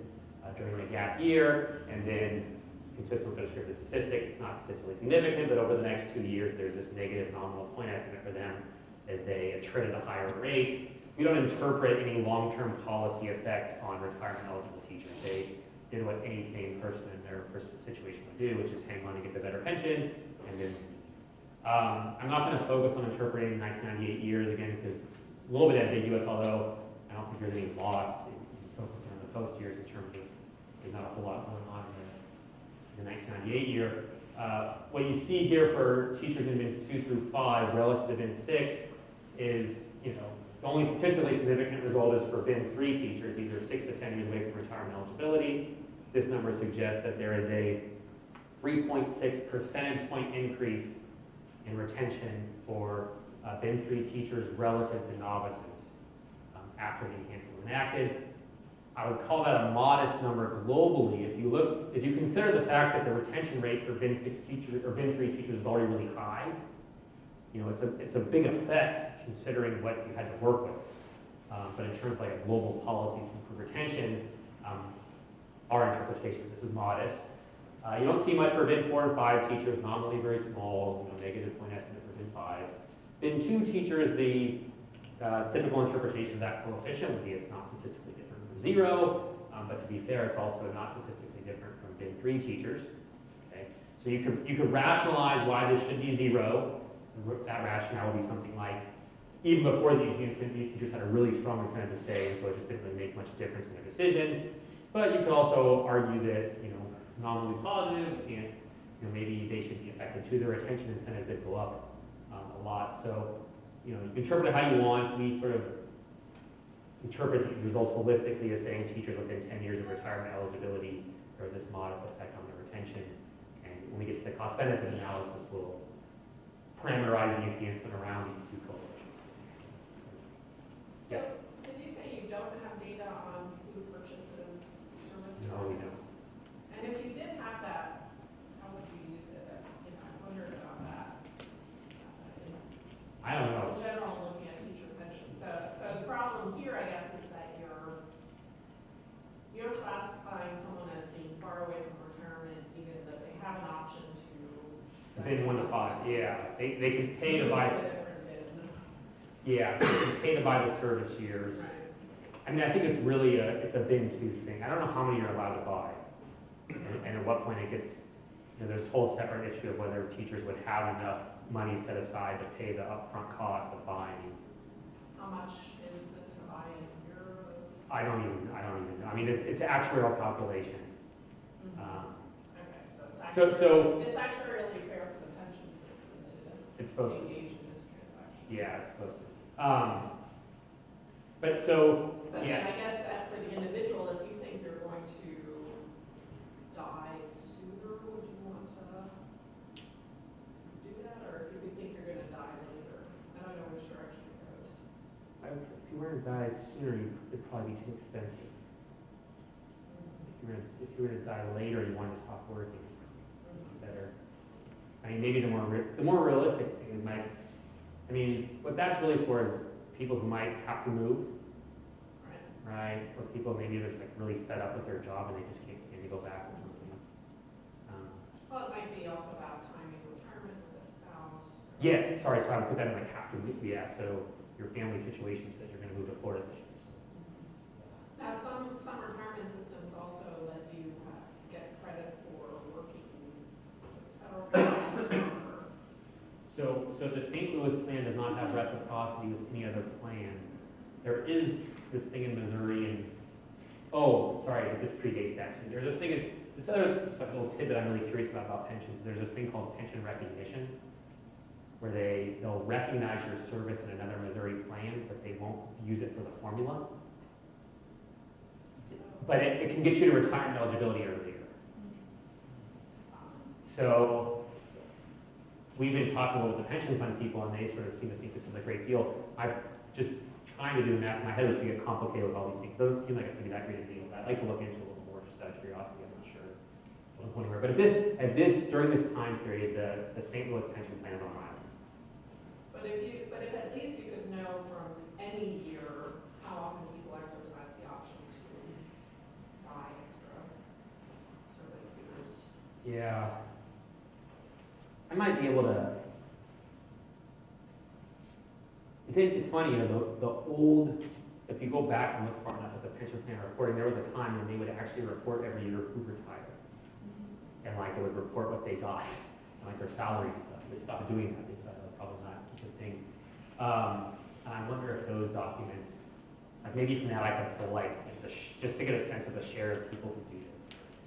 during the gap year. And then, consistent with the descriptive statistics, it's not statistically significant, but over the next 2 years, there's this negative nominal point estimate for them as they attrit at a higher rate. We don't interpret any long-term policy effect on retirement eligible teachers. They did what any sane person in their situation would do, which is hang on and get the better pension. And then I'm not going to focus on interpreting 1998 years again because it's a little bit ambiguous, although I don't think there's any loss in focusing on the post years in terms of there's not a whole lot going on in the 1998 year. What you see here for teachers in bins 2 through 5 relative to bin 6 is, the only statistically significant result is for bin 3 teachers. These are 6 to 10 years away from retirement eligibility. This number suggests that there is a 3.6 percentage point increase in retention for bin 3 teachers relative to novices after the enhancement was enacted. I would call that a modest number globally. If you consider the fact that the retention rate for bin 6 teachers or bin 3 teachers is already really high, it's a big effect considering what you had to work with. But in terms of like a global policy to improve retention, our interpretation, this is modest. You don't see much for bin 4 and 5 teachers, nominally very small, negative point estimate for bin 5. Bin 2 teachers, the typical interpretation of that coefficient would be it's not statistically different from 0, but to be fair, it's also not statistically different from bin 3 teachers. Okay? So you could rationalize why this should be 0. That rationale would be something like, even before the enhancement, these teachers had a really strong incentive to stay, and so it just didn't really make much difference in their decision. But you could also argue that, it's nominally positive, and maybe they should be affected too. Their retention incentives did go up a lot. So, you can interpret it how you want. We sort of interpret these results holistically as saying teachers within 10 years of retirement eligibility, there was this modest effect on their retention. And when we get to the cost-benefit analysis, we'll parameterize the enhancement around these two coefficients. So, did you say you don't have data on who purchases service? No, we don't. And if you did have that, how would you use it? I wondered about that. I don't know. In general, looking at teacher pensions. So the problem here, I guess, is that you're classifying someone as being far away from retirement, even though they have an option to. Bin 1 to 5, yeah. They can pay to buy. Yeah, so they can pay to buy the service years. Right. I mean, I think it's really it's a bin 2 thing. I don't know how many you're allowed to buy. And at what point it gets, there's a whole separate issue of whether teachers would have enough money set aside to pay the upfront cost of buying. How much is it to buy a year? I don't even know. I mean, it's actuarial calculation. Okay, so it's So actually, it's actuarially fair for the pension system it's to supposed to. engage in this transaction. Yeah, it's supposed to. But so, But yes. I guess that for the individual, if you think you're going to die sooner, would you want to do that? Or if you think you're going to die later? I don't know which direction it goes. If you were to die sooner, it'd probably be too expensive. If you were to die later, you wanted to stop working. Better. I mean, maybe the more realistic thing is what that's really for is people who might have to move, right? Or people maybe they're just really fed up with their job and they just can't stand to go back or something. Well, it might be also about timing retirement with a spouse. Yes, sorry, so I would put that in have to move. Yeah, so your family situation says you're going to move to Florida this year. Now, some retirement systems also let you get credit for working federal government. So the St. Louis plan does not have reciprocity with any other plan. There is this thing in Missouri and, this predates actually. There's this thing, this other little tidbit I'm really curious about pensions. There's this thing called pension recognition, where they'll recognize your service in another Missouri plan, but they won't use it for the formula. But it can get you to retirement eligibility earlier. So we've been talking with the pension fund people, and they sort of seem to think this is a great deal. I'm just trying to do math. My head was to get complicated with all these things. It doesn't seem like it's going to be that great a deal. I'd like to look into it a little more just out of curiosity. I'm not sure if I'm going anywhere. But during this time period, the St. Louis pension plan is on my island. But if at least you could know from any year how often people exercise the option to buy extra service years. Yeah. I might be able to. It's funny, the old, if you go back and look far enough at the pension plan reporting, there was a time when they would actually report every year who retired. And like they would report what they got, and like their salary and stuff. They stopped doing that. They said that's probably not a good thing. And I wonder if those documents, like maybe from that I could pull like just to get a sense of the share of people who do it.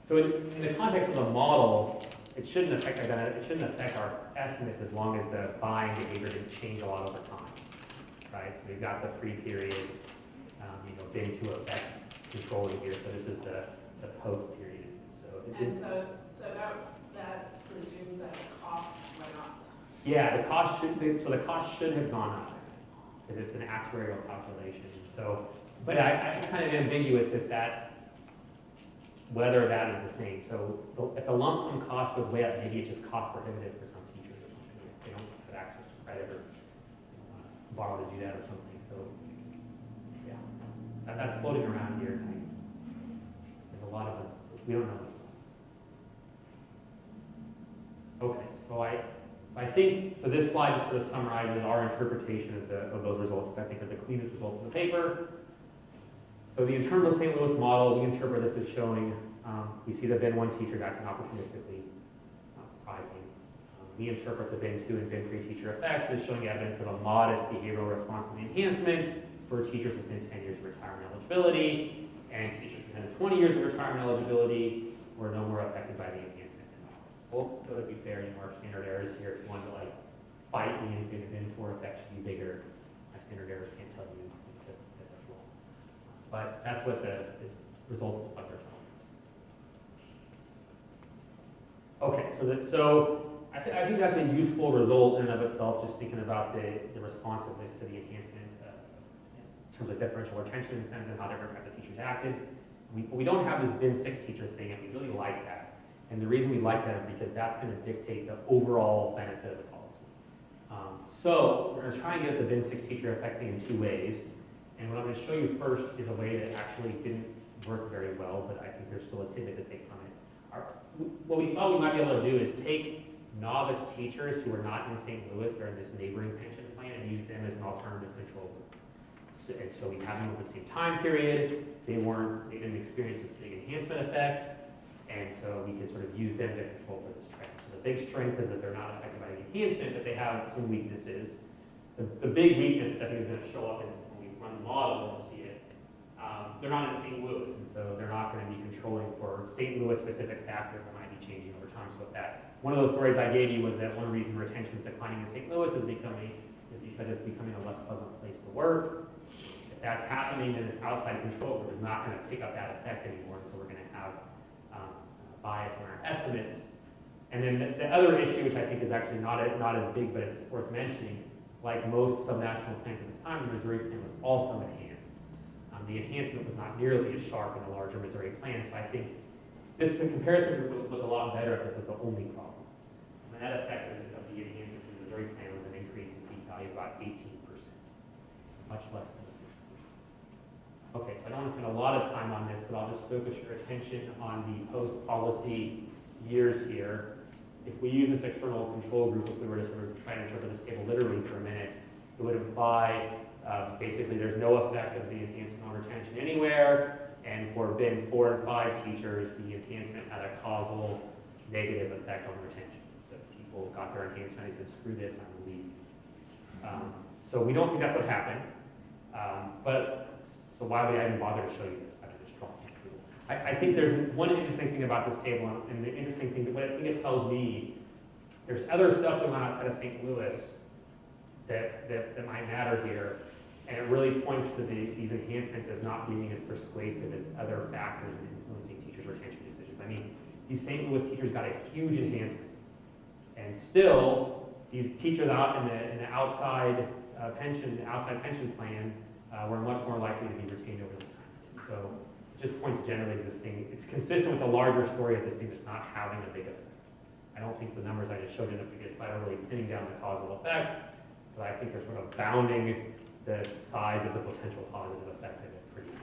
So in the context of the model, it shouldn't affect our estimates as long as the buying behavior didn't change a lot over time, right? So we've got the pre-period, bin to effect control in here. So this is the post period. And so that presumes that the costs went up. Yeah, the cost should have gone up because it's an actuarial calculation. So, but it's kind of ambiguous whether that is the same. So if the lump sum cost goes way up, maybe it's just cost prohibitive for some teachers or something. If they don't have access to credit or borrow to do that or something. So yeah, that's floating around here. There's a lot of us, we don't know. Okay, so I think, so this slide just sort of summarizes our interpretation of those results, which I think are the cleanest results of the paper. So the internal St. Louis model, we interpret this as showing, we see the bin 1 teachers acting opportunistically, not surprising. We interpret the bin 2 and bin 3 teacher effects as showing evidence of a modest behavioral response to the enhancement for teachers within 10 years of retirement eligibility, and teachers within 20 years of retirement eligibility were no more affected by the enhancement. Well, to be fair, our standard errors here, if you wanted to fight me and say the bin 4 effect should be bigger, my standard errors can't tell you that that's wrong. But that's what the results look like they're telling us. Okay, so I think that's a useful result in and of itself, just thinking about the responsiveness to the enhancement in terms of differential retention incentives and how different types of teachers acted. We don't have this bin 6 teacher thing, and we really like that. And the reason we like that is because that's going to dictate the overall benefit of the policy. So we're going to try and get the bin 6 teacher affecting in 2 ways. And what I'm going to show you first is a way that actually didn't work very well, but I think there's still a tidbit to take from it. What we thought we might be able to do is take novice teachers who are not in St. Louis, they're in this neighboring pension plan, and use them as an alternative control group. And so we have them at the same time period. They didn't experience this big enhancement effect. And so we can sort of use them to control for this trend. So the big strength is that they're not affected by the enhancement, but they have some weaknesses. The big weakness that I think is going to show up when we run the model, we'll see it. They're not in St. Louis, and so they're not going to be controlling for St. Louis specific factors that might be changing over time. So one of those stories I gave you was that one reason retention is declining in St. Louis is because it's becoming a less pleasant place to work. If that's happening, then this outside control group is not going to pick up that effect anymore, and so we're going to have bias in our estimates. And then the other issue, which I think is actually not as big, but it's worth mentioning, like most subnational plans at this time, the Missouri plan was also enhanced. The enhancement was not nearly as sharp in the larger Missouri plan, so I think the comparison would look a lot better if this was the only problem. The net effect of the enhancements in the Missouri plan was an increase in peak value of about 18%, much less than the 6%. Okay, so I don't want to spend a lot of time on this, but I'll just focus your attention on the post-policy years here. If we use this external control group, if we were to sort of try and interpret this table literally for a minute, it would imply basically there's no effect of the enhancement on retention anywhere, and for bin 4 and 5 teachers, the enhancement had a causal negative effect on retention. So if people got their enhancement, they said, screw this, I'm leaving. So we don't think that's what happened, so why would I even bother to show you this? I would just draw this table. I think there's one interesting thing about this table, and the interesting thing, what I think it tells me, there's other stuff going on outside of St. Louis that might matter here, and it really points to these enhancements as not being as persuasive as other factors in influencing teachers' retention decisions. I mean, these St. Louis teachers got a huge enhancement, And still, these teachers out in the outside pension plan were much more likely to be retained over this time. So it just points generally to this thing. It's consistent with the larger story of this thing just not having a big effect. I don't think the numbers I just showed in the previous slide are really pinning down the causal effect, but I think they're sort of bounding the size of the potential positive effect of it pretty much.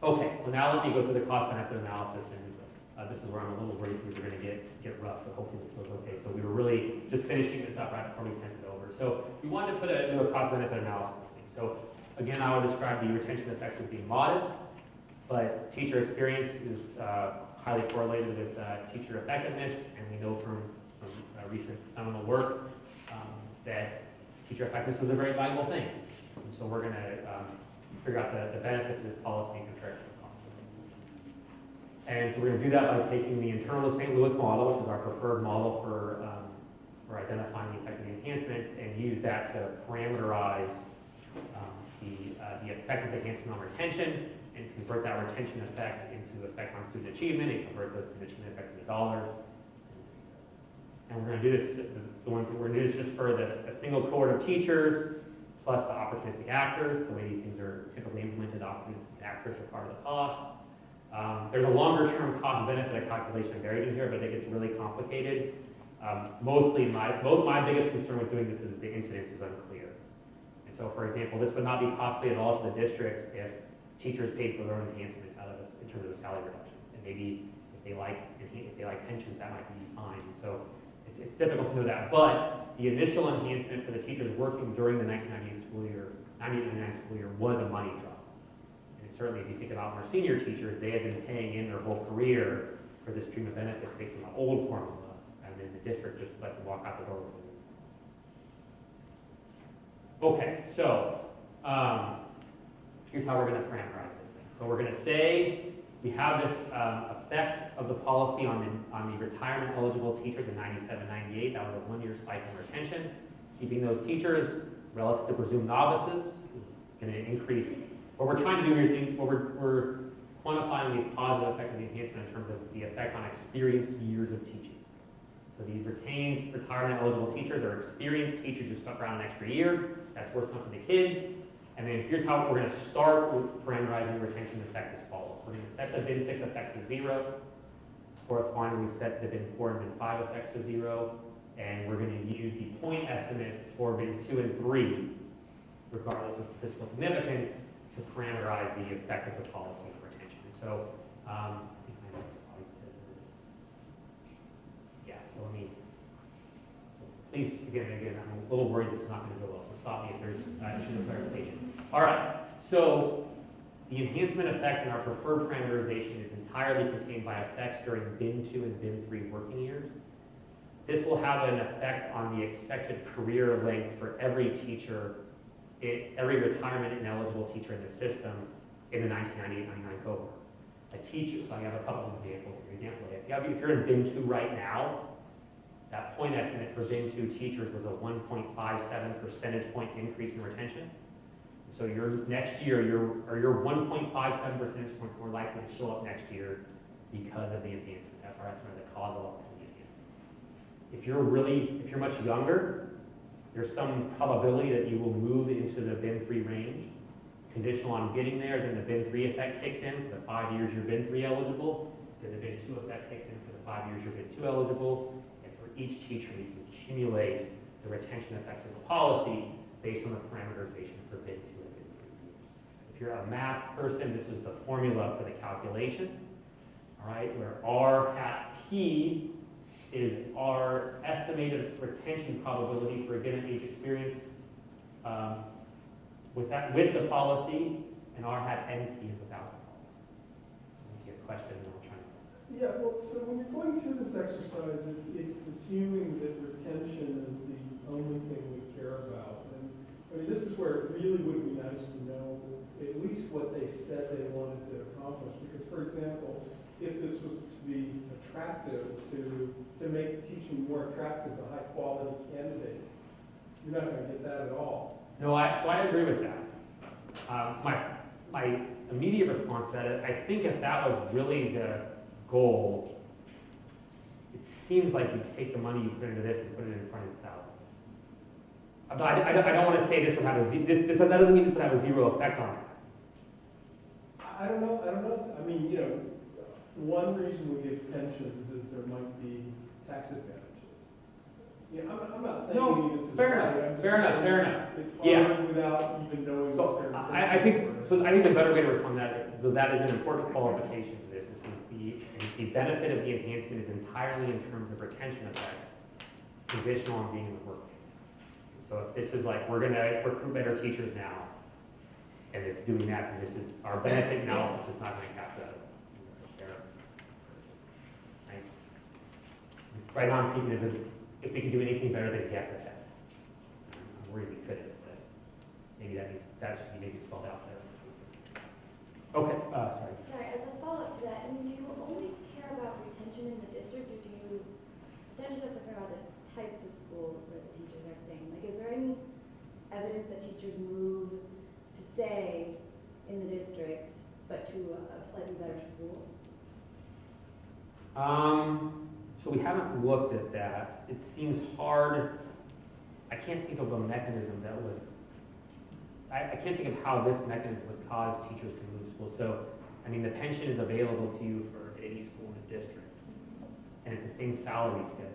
Okay, so now let me go through the cost-benefit analysis, and this is where I'm a little worried things are going to get rough, but hopefully this goes okay. So we were really just finishing this up right before we sent it over. So we wanted to put a cost-benefit analysis thing. So again, I would describe the retention effects as being modest, but teacher experience is highly correlated with teacher effectiveness, and we know from some recent seminal work that teacher effectiveness is a very valuable thing. And so we're going to figure out the benefits of this policy compared to the cost. And so we're going to do that by taking the internal St. Louis model, which is our preferred model for identifying the effect of the enhancement, and use that to parameterize the effect of the enhancement on retention, and convert that retention effect into effects on student achievement, and convert those student achievement effects into dollars. And we're going to do this. We're going to do this just for a single cohort of teachers, plus the opportunistic actors. The way these things are typically implemented, opportunistic actors are part of the cost. There's a longer-term cost-benefit calculation buried in here, but it gets really complicated. Mostly, my biggest concern with doing this is the incidence is unclear. And so, for example, this would not be costly at all to the district if teachers paid for their own enhancement out of this in terms of a salary reduction. And maybe if they like pensions, that might be fine. So it's difficult to know that. But the initial enhancement for the teachers working during the 1998 school year, 1999 school year, was a money drop. And certainly, if you think about more senior teachers, they had been paying in their whole career for this stream of benefits based on the old formula, and then the district just let them walk out the door with it. Okay, so here's how we're going to parameterize this thing. So we're going to say we have this effect of the policy on the retirement eligible teachers in 97, 98. That was a 1-year spike in retention. Keeping those teachers relative to presumed novices is going to increase. What we're trying to do here is we're quantifying the positive effect of the enhancement in terms of the effect on experienced years of teaching. So these retained retirement eligible teachers are experienced teachers who stuck around an extra year. That's worth something to kids. And then here's how we're going to start with parameterizing retention effect as follows. We're going to set the bin 6 effect to 0. Correspondingly, set the bin 4 and bin 5 effects to 0. And we're going to use the point estimates for bins 2 and 3, regardless of statistical significance, to parameterize the effect of the policy on retention. So, I think my next slide says this. Yeah, so let me, please, again, I'm a little worried this is not going to go well, so stop me if there's issues of clarification. All right, so the enhancement effect in our preferred parameterization is entirely contained by effects during bin 2 and bin 3 working years. This will have an effect on the expected career length for every teacher, every retirement ineligible teacher in the system in the 1998-99 cohort. A teacher, so I have a couple of examples. If you're in bin 2 right now, that point estimate for bin 2 teachers was a 1.57 percentage point increase in retention. So next year, you're 1.57 percentage points more likely to show up next year because of the enhancement. That's our estimate of the causal effect of the enhancement. If you're much younger, there's some probability that you will move into the bin 3 range. Conditional on getting there, then the bin 3 effect kicks in for the 5 years you're bin 3 eligible. Then the bin 2 effect kicks in for the 5 years you're bin 2 eligible. And for each teacher, we can accumulate the retention effects of the policy based on the parameterization for bin 2 and bin 3 years. If you're a math person, this is the formula for the calculation. All right, where R hat P is our estimated retention probability for a given age experience with the policy, and R hat NP is without the policy. So if you have questions, I'll try to. Yeah, well, so when you're going through this exercise, it's assuming that retention is the only thing we care about. And I mean, this is where it really would be nice to know at least what they said they wanted to accomplish. Because, for example, if this was to be attractive, to make teaching more attractive to high-quality candidates, you're not going to get that at all. No, so I agree with that. My immediate response to that is, I think if that was really the goal, it seems like you take the money you put into this and put it in front of salary. But I don't want to say this would have that doesn't mean this would have a zero effect on it. I don't know, I mean, you know, one reason we give pensions is there might be tax advantages. You know, I'm not saying No, any of this is fair right, enough, I'm just fair enough, saying fair enough. It's Yeah. hard without even knowing what So their I intentions think were. I think the better way to respond to that is an important qualification to this. Is the benefit of the enhancement is entirely in terms of retention effects, conditional on being in the workforce. So if this is like, we're gonna recruit better teachers now, and it's doing that, and this is, our benefit analysis is not gonna capture that. Right? Right now I'm thinking if we could do anything better than guess at that. I'm worried we couldn't, but maybe that should be maybe spelled out there. Okay, sorry. Sorry, as a follow-up to that, I mean, do you only care about retention in the district, or do you potentially also care about the types of schools where the teachers are staying? Like, is there any evidence that teachers move to stay in the district, but to a slightly better school? So we haven't looked at that. It seems hard. I can't think of a mechanism that would, I can't think of how this mechanism would cause teachers to move schools. So, I mean, the pension is available to you for any school in the district, and it's the same salary schedule.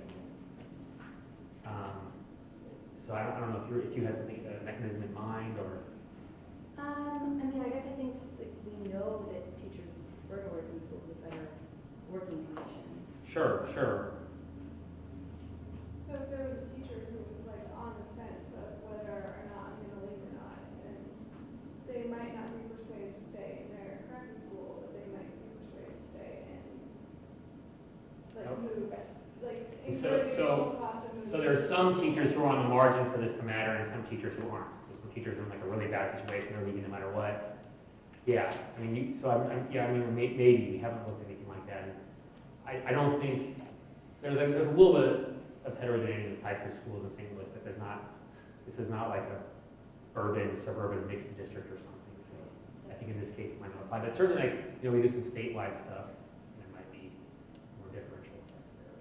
So I don't know if you have something, a mechanism in mind, or. I mean, I guess I think that we know that teachers prefer to work in schools with better working conditions. Sure. So if there was a teacher who was like on the fence of whether or not I'm gonna leave or not, and they might not be persuaded to stay in their current school, but they might be persuaded to stay and like Nope. move, like So- incur the additional cost of moving. So there are some teachers who are on the margin for this to matter, and some teachers who aren't. So some teachers are in like a really bad situation, they're leaving no matter what. Yeah, I mean, maybe we haven't looked at anything like that. And I don't think there's a little bit of heterogeneity in the types of schools in St. Louis, but this is not like a urban suburban mixed district or something. So I think in this case it might not apply, but certainly like we do some statewide stuff, and there might be more differential effects there.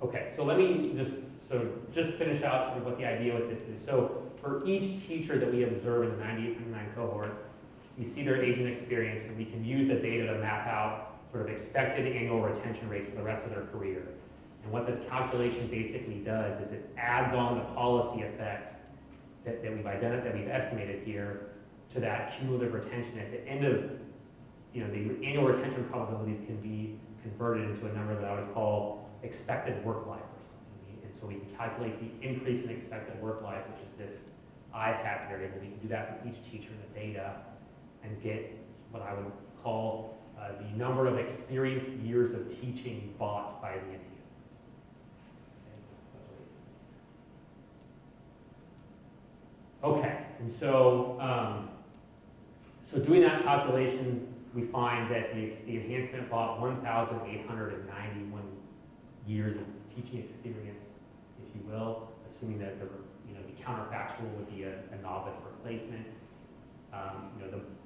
Okay, so let me just finish out sort of what the idea with this is. So for each teacher that we observe in the 98.9 cohort, we see their age and experience, and we can use the data to map out sort of expected annual retention rates for the rest of their career. And what this calculation basically does is it adds on the policy effect that we've estimated here to that cumulative retention. At the end of, the annual retention probabilities can be converted into a number that I would call expected work life or something. And so we can calculate the increase in expected work life, which is this IPAC variable. We can do that for each teacher in the data and get what I would call the number of experienced years of teaching bought by the enhancement. Okay, and so doing that calculation, we find that the enhancement bought 1,891 years of teaching experience, if you will, assuming that the counterfactual would be a novice replacement.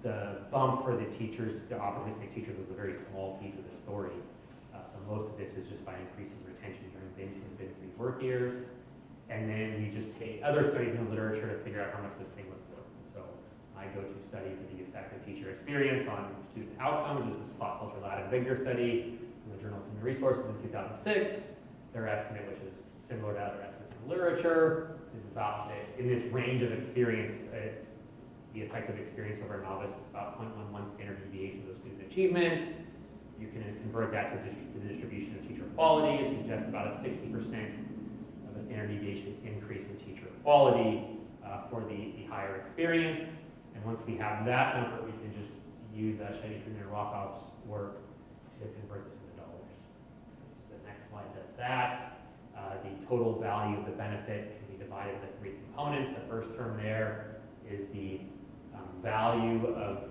The bump for the teachers, the opportunistic teachers, was a very small piece of the story. So most of this is just by increasing retention during bin-free work years. And then we just take other studies in the literature to figure out how much this thing was worth. So my go-to study for the effect of teacher experience on student outcomes is this Plot Culture Lat and Vigor study from the Journal of Human Resources in 2006. Their estimate, which is similar to other estimates in the literature, is about, in this range of experience, the effective experience over a novice is about 0.11 standard deviations of student achievement. You can convert that to the distribution of teacher quality. It suggests about a 60% of a standard deviation increase in teacher quality for the higher experience. And once we have that number, we can just use Shetty, Freeman, and Rockoff's work to convert this into dollars. So the next slide does that. The total value of the benefit can be divided into three components. The first term there is the value of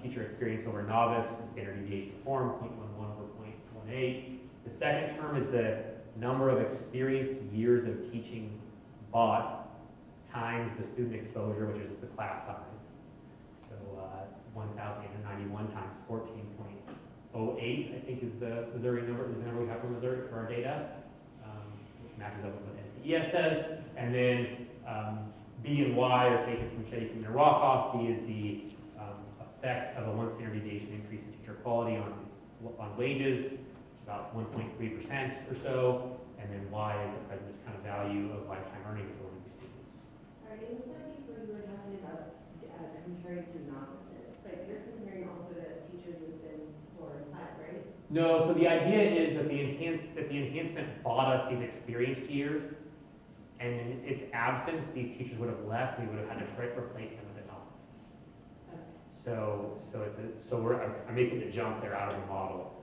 teacher experience over novice in standard deviation form, 0.11 over 0.18. The second term is the number of experienced years of teaching bought times the student exposure, which is just the class size. So 1,891 times 14.2 I think is the Missouri number, is the number we have from Missouri for our data, which matches up with what NCES says. And then B and Y are taken from Shetty from their walk-off. B is the effect of a 1 standard deviation increase in teacher quality on wages, about 1.3% or so. And then Y is the present discounted value of lifetime earnings for these students. Sorry, in the studies where you were talking about comparing to novices, but you're comparing also to teachers who've been for flat, right? No, so the idea is that the enhancement bought us these experienced years, and in its absence, these teachers would have left, and we would have had to replace them with a novice. Okay. So I'm making the jump there out of the model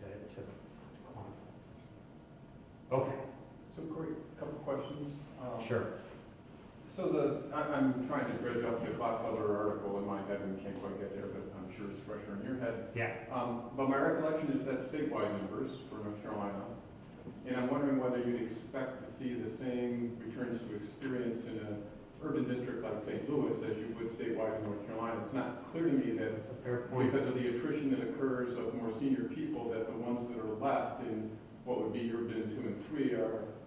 Okay. to quantify. Okay, So Cory, a couple questions. sure. So I'm trying to dredge up the Cloudfelder article in my head and can't quite get there, but I'm sure it's fresher in your head. Yeah. But my recollection is that statewide numbers for North Carolina. And I'm wondering whether you'd expect to see the same returns to experience in an urban district like St. Louis as you would statewide in North Carolina. It's not clear to me that That's a fair point. because of the attrition that occurs of more senior people, that the ones that are left in what would be urban 2 and 3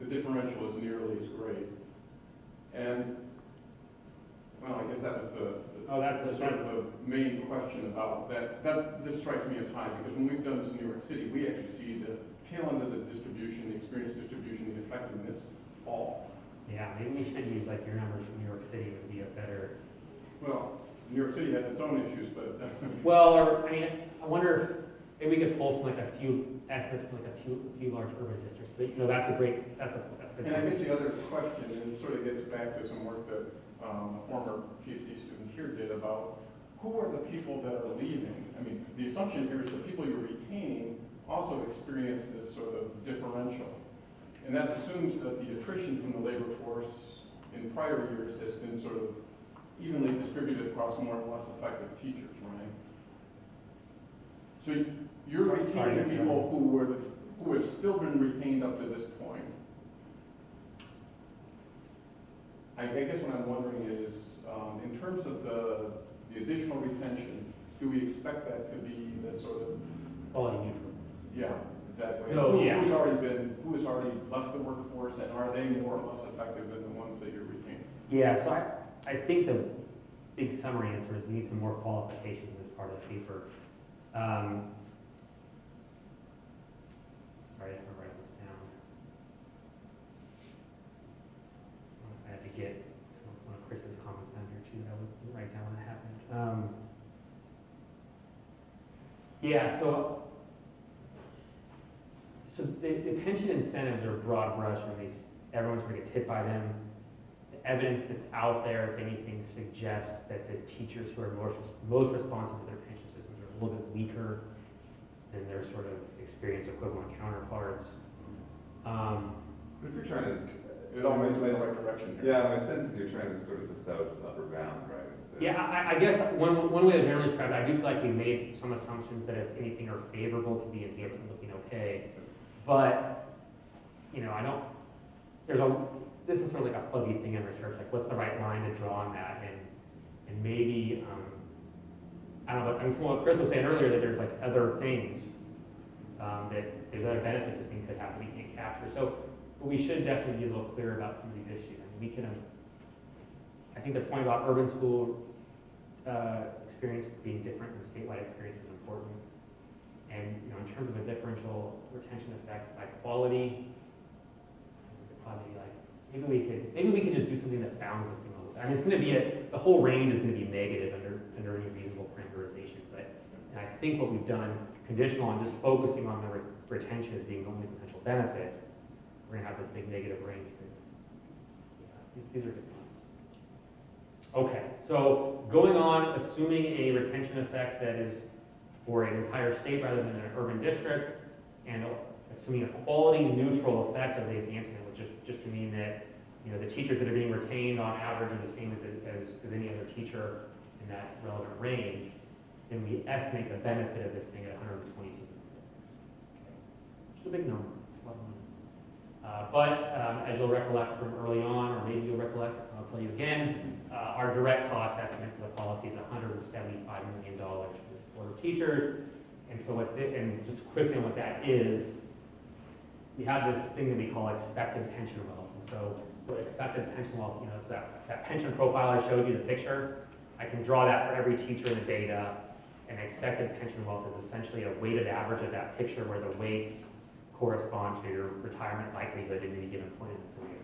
the differential is nearly as great. And, well, I guess that was the main question about that. That just strikes me as high, because when we've done this in New York City, we actually see the tail end of the distribution, the experience distribution, the effectiveness fall. Yeah, maybe we should use like your numbers from New York City would be a better. Well, New York City has its own issues, but. Well, or, I mean, I wonder if maybe we could pull from like a few estimates from like a few large urban districts. But, you know, that's a good And I guess the other question, and it sort of gets back to some work that a former PhD student here did about who are the people that are leaving. I mean, the assumption here is the people you're retaining also experience this sort of differential. And that assumes that the attrition from the labor force in prior years has been sort of evenly distributed across more and less effective teachers, right? So you're retaining people who have still been retained up to this point. I guess what I'm wondering is, in terms of the additional retention, do we expect that to be the sort of quality neutral. yeah, exactly. No, yeah. Who has already left the workforce, and are they more or less effective than the ones that you're retaining? Yeah, so I think the big summary answer is we need some more qualifications in this part of the paper. Sorry, I have to write this down. I had to get one of Chris's comments down here too. I would write down when it happened. Yeah, so the pension incentives are broad brush, and everyone sort of gets hit by them. The evidence that's out there, if anything, suggests that the teachers who are most responsive to their pension systems are a little bit weaker than their sort of experienced equivalent counterparts. But if you're trying to, It all moves in the right direction here. yeah, my sense is you're trying to sort of establish this upper bound, right? Yeah, I guess one way to generally describe it, I do feel like we made some assumptions that if anything are favorable to the enhancement looking okay. But, you know, this is sort of like a fuzzy thing in research, like what's the right line to draw on that? And maybe, I don't know, I mean, from what Chris was saying earlier, that there's like other things, that there's other benefits this thing could have that we can't capture. So, but we should definitely be a little clearer about some of these issues. I mean, we can, I think the point about urban school experience being different from statewide experience is important. And, you know, in terms of a differential retention effect by quality, we could probably be like, maybe we could just do something that bounds this thing a little bit. I mean, it's going to be the whole range is going to be negative under any reasonable parameterization. But and I think what we've done, conditional on just focusing on the retention as being the only potential benefit, we're going to have this big negative range. Yeah, these are good ones. Okay, so going on, assuming a retention effect that is for an entire state rather than an urban district, and assuming a quality neutral effect of the enhancement, which is just to mean that, you know, the teachers that are being retained on average are the same as any other teacher in that relevant range, then we estimate the benefit of this thing at 122 million. Just a big number. But as you'll recollect from early on, or maybe you'll recollect, I'll tell you again, our direct cost estimate for the policy is $175 million for the support of teachers, And so and just quickly on what that is, we have this thing that we call expected pension wealth. And so what expected pension wealth, you know, it's that pension profile I showed you, the picture. I can draw that for every teacher in the data. And expected pension wealth is essentially a weighted average of that picture where the weights correspond to your retirement likelihood in any given point in the career.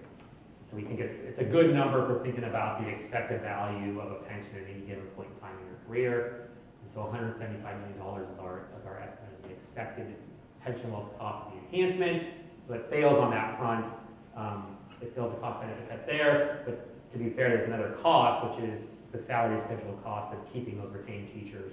So we think it's a good number for thinking about the expected value of a pension at any given point in time in your career. And so $175 million is our estimate of the expected pension wealth cost of the enhancement. So it fails on that front. It fails the cost benefit test there. But to be fair, there's another cost, which is the salary schedule cost of keeping those retained teachers.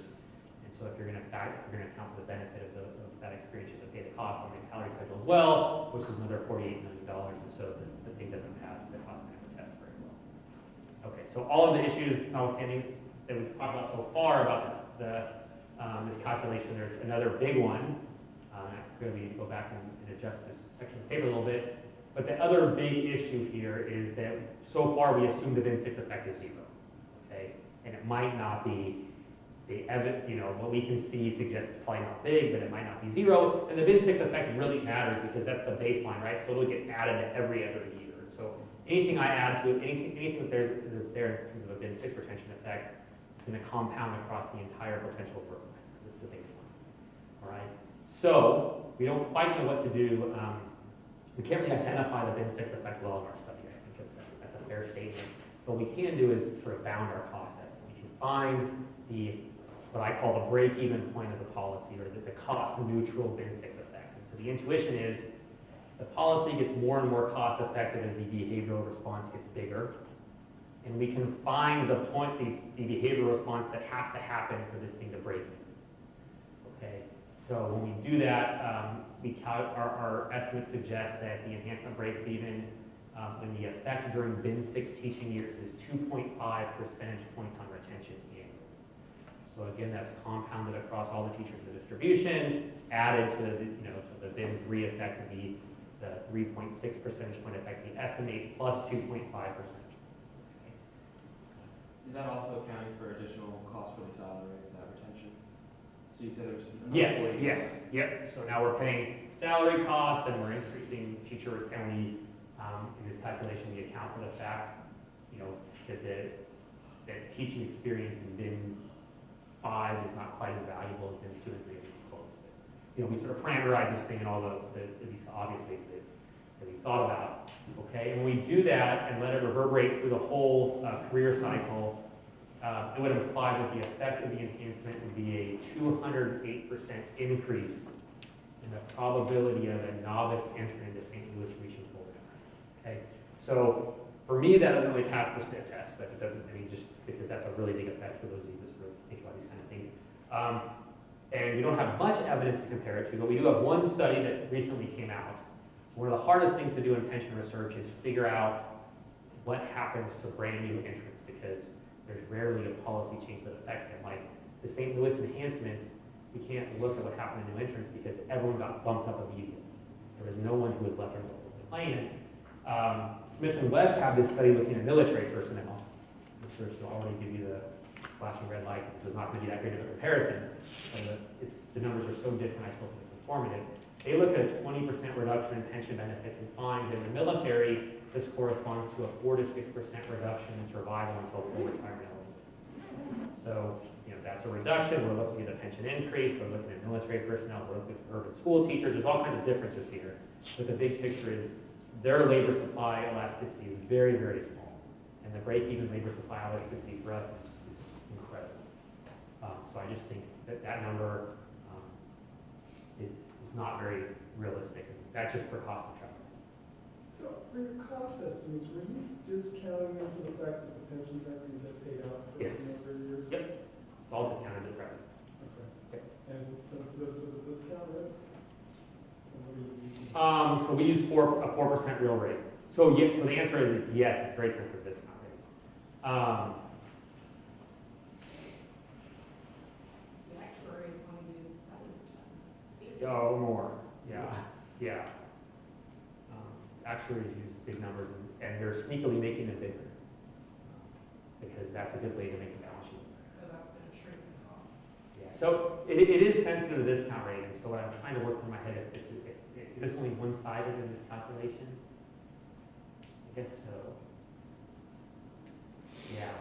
And so if you're going to account for the benefit of that experience, you have to pay the cost on the salary schedule as well, which is another $48 million. And so the thing doesn't pass the cost benefit test very well. Okay, so all of the issues notwithstanding that we've talked about so far about this calculation, there's another big one. I'm going to go back and adjust this section of the paper a little bit. But the other big issue here is that so far we assume the bin 6 effect is 0. Okay, and it might not be. What we can see suggests it's probably not big, but it might not be 0. And the bin 6 effect really matters because that's the baseline, right? So it'll get added to every other year. So anything I add to it, anything that's there in terms of a bin 6 retention effect, it's going to compound across the entire potential work life. That's the baseline. All right. So we don't quite know what to do. We can't really identify the bin 6 effect well in our study. I think that's a fair statement. What we can do is sort of bound our cost estimate. We can find what I call the break-even point of the policy, or the cost-neutral bin 6 effect. And so the intuition is the policy gets more and more cost-effective as the behavioral response gets bigger, and we can find the behavioral response that has to happen for this thing to break even. Okay, so when we do that, our estimate suggests that the enhancement breaks even when the effect during bin 6 teaching years is 2.5 percentage points on retention annually. So again, that's compounded across all the teachers in the distribution, added to so the bin 3 effect would be the 3.6 percentage point effect we estimate plus 2.5 percentage points. Okay. Is that also accounting for additional cost for the salary of that retention? So you said there was another Yes, 40. yes, yep. So now we're paying salary costs and we're increasing teacher, and we, in this calculation, we account for the fact, that teaching experience in bin 5 is not quite as valuable as bins 2 and 3 and it's close. But, we sort of parameterize this thing in all the at least obvious ways that we thought about. Okay, and when we do that and let it reverberate through the whole career cycle, it would imply that the effect of the enhancement would be a 208% increase in the probability of a novice entrant into St. Louis reaching full retirement. Okay, so for me that doesn't really pass the sniff test, but it doesn't. Just because that's a really big effect for those of you that sort of think about these kind of things. And we don't have much evidence to compare it to, but we do have one study that recently came out. One of the hardest things to do in pension research is figure out what happens to brand new entrants, because there's rarely a policy change that affects them. Like the St. Louis enhancement, we can't look at what happened to new entrants because everyone got bumped up immediately. There was no one who was left on the plane. Smith and West have this study looking at military personnel. Research will already give you the flashing red light. This is not going to be that great of a comparison. The numbers are so different, I still think it's informative. They look at a 20% reduction in pension benefits and find that in the military, this corresponds to a 4 to 6% reduction in survival until full retirement eligibility. So, that's a reduction. We're looking at a pension increase. We're looking at military personnel. We're looking at urban school teachers. There's all kinds of differences here. But the big picture is their labor supply elasticity is very, very small. And the break-even labor supply elasticity for us is incredible. So I just think that number is not very realistic. That's just for cost of travel. So for your cost estimates, were you discounting them for the fact that the pensions aren't going to get paid out for Yes. a number of years? Yep. It's all discounted at revenue. Okay. And is it sensitive to the discount rate? Or what do you use? So we use a 4% real rate. So yes, so the answer is yes, it's very sensitive to discount rate. The actuaries want to use 7 to 10. Oh, more. Yeah. Actuaries use big numbers, and they're sneakily making them bigger because that's a good way to make a balance sheet. So that's going to shrink the costs. Yes. So it is sensitive to discount rate, and so what I'm trying to work through my head, if it's only one-sided in this calculation? I guess so. Yeah.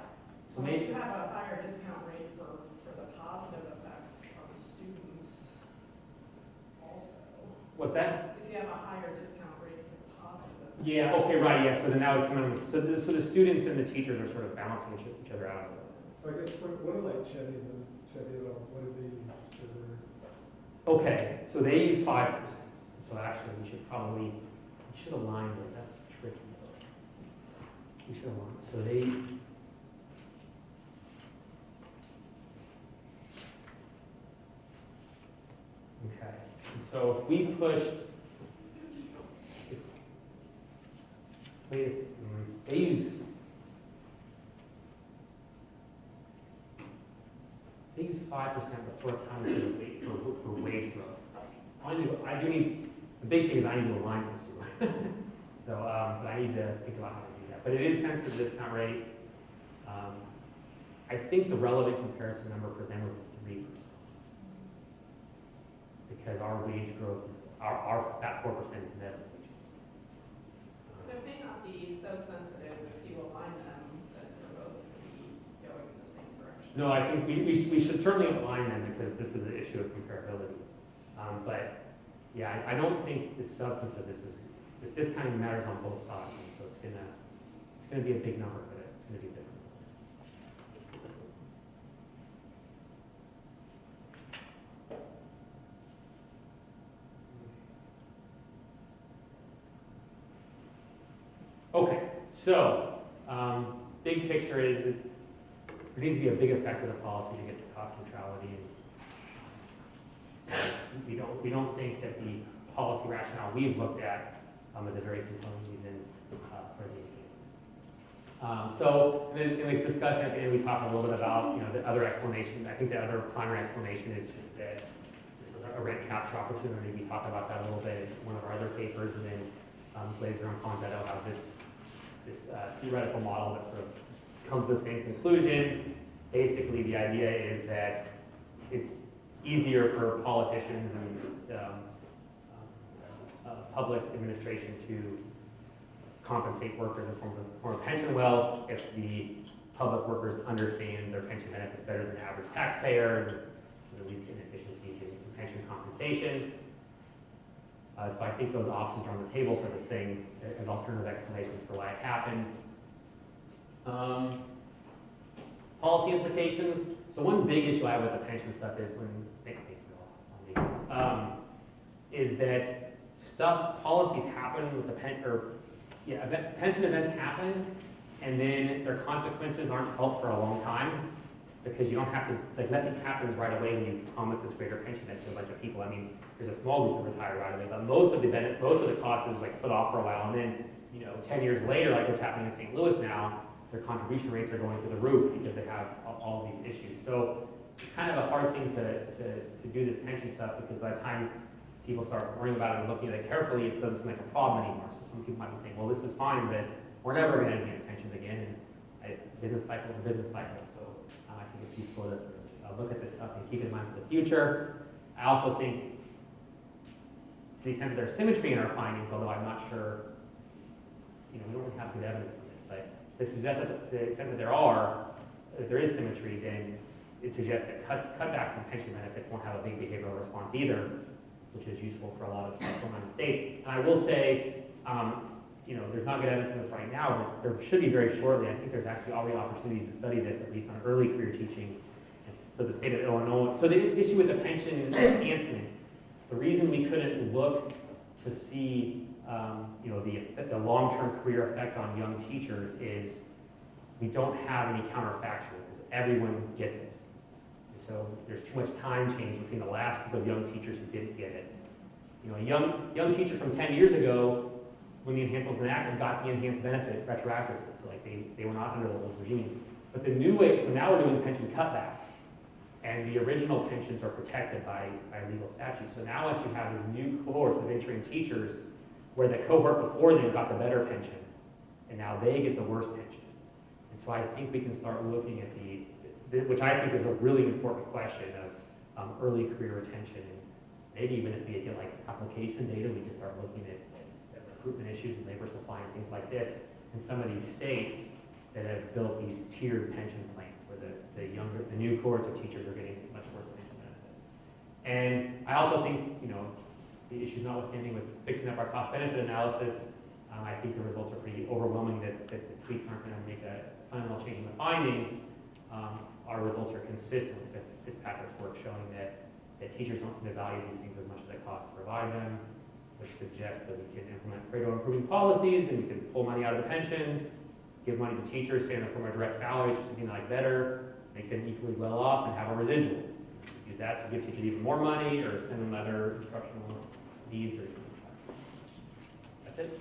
So Well, maybe, you have a higher discount rate for the positive effects of the students also. what's that? If you have a higher discount rate for the positive effects. Yeah, okay, right, yeah, so then that would come in, so the students and the teachers are sort of balancing each other out. So I guess, what are like Chetty, what do they use for their? Okay, so they use 5%, so actually we should align those, that's tricky though. We should align, so they, okay, so if we pushed, they use 5% before accounting for wage growth. I do need, the big thing is I need to align those two. So, but I need to think about how to do that. But it is sensitive to discount rate. I think the relevant comparison number for them would be 3%. Because our wage growth is, that 4% is net wage. But it may not be so sensitive if you align them that they're both going to be going in the same direction. No, I think we should certainly align them because this is an issue of comparability. But yeah, I don't think the substance of this discounting matters on both sides. So it's gonna be a big number, but it's gonna be big. Okay, so big picture is there needs to be a big effect of the policy to get to cost neutrality. We don't think that the policy rationale we've looked at is a very compelling reason for the enhancement. So and we've discussed it, and we talked a little bit about the other explanation. I think the other primary explanation is just that this is a rent capture opportunity. We talked about that a little bit in one of our other papers, and then Glazer and Contento have this theoretical model that sort of comes to the same conclusion. Basically, the idea is that it's easier for politicians and public administration to compensate workers in form of pension wealth if the public workers understand their pension benefits better than the average taxpayer, and at least inefficiencies in pension compensation. So I think those options are on the table for this thing as alternative explanations for why it happened. Policy implications. So one big issue I have with the pension stuff is is that policies happen with the pension events happen, and then their consequences aren't felt for a long time because you don't have to, nothing happens right away when you promise this greater pension to a bunch of people. I mean, there's a small group that retire right away, but most of the cost is put off for a while, and then 10 years later, like what's happening in St. Louis now, their contribution rates are going through the roof because they have all these issues. So it's kind of a hard thing to do this pension stuff because by the time people start worrying about it and looking at it carefully, it doesn't seem like a problem anymore. So some people might be saying, well, this is fine, but we're never going to enhance pensions again. And business cycle is a business cycle. So I think it's useful to look at this stuff and keep it in mind for the future. I also think to the extent that there's symmetry in our findings, although I'm not sure, we don't really have good evidence of this, but to the extent that if there is symmetry, then it suggests that cutbacks in pension benefits won't have a big behavioral response either, which is useful for a lot of supplemental states. And I will say, there's not good evidence of this right now, but there should be very shortly. I think there's actually already opportunities to study this, at least on early career teaching. And so the state of Illinois, so the issue with the pension enhancement, the reason we couldn't look to see the long-term career effect on young teachers is we don't have any counterfactual because everyone gets it. So there's too much time change between the last group of young teachers who didn't get it. A young teacher from 10 years ago, when the enhancement was enacted, got the enhanced benefit retroactively. So they were not under the old regime. But the new way, so now we're doing pension cutbacks, and the original pensions are protected by legal statute. So now what you have is new cohorts of entering teachers where the cohort before them got the better pension, and now they get the worst pension. And so I think we can start looking at which I think is a really important question of early career retention. And maybe even if we get like application data, we can start looking at recruitment issues and labor supply and things like this. In some of these states that have built these tiered pension plans where the new cohorts of teachers are getting much worse pension benefits. And I also think, the issues notwithstanding with fixing up our cost benefit analysis, I think the results are pretty overwhelming that the tweaks aren't going to make a fundamental change in the findings. Our results are consistent with Fitzpatrick's work showing that teachers don't seem to value these things as much as it costs to provide them, which suggests that we can implement Pareto improving policies and we can pull money out of the pensions, give money to teachers, say in the form of direct salaries, or something like better, make them equally well off and have a residual. Use that to give teachers even more money or spend on other instructional needs or something like that. That's it.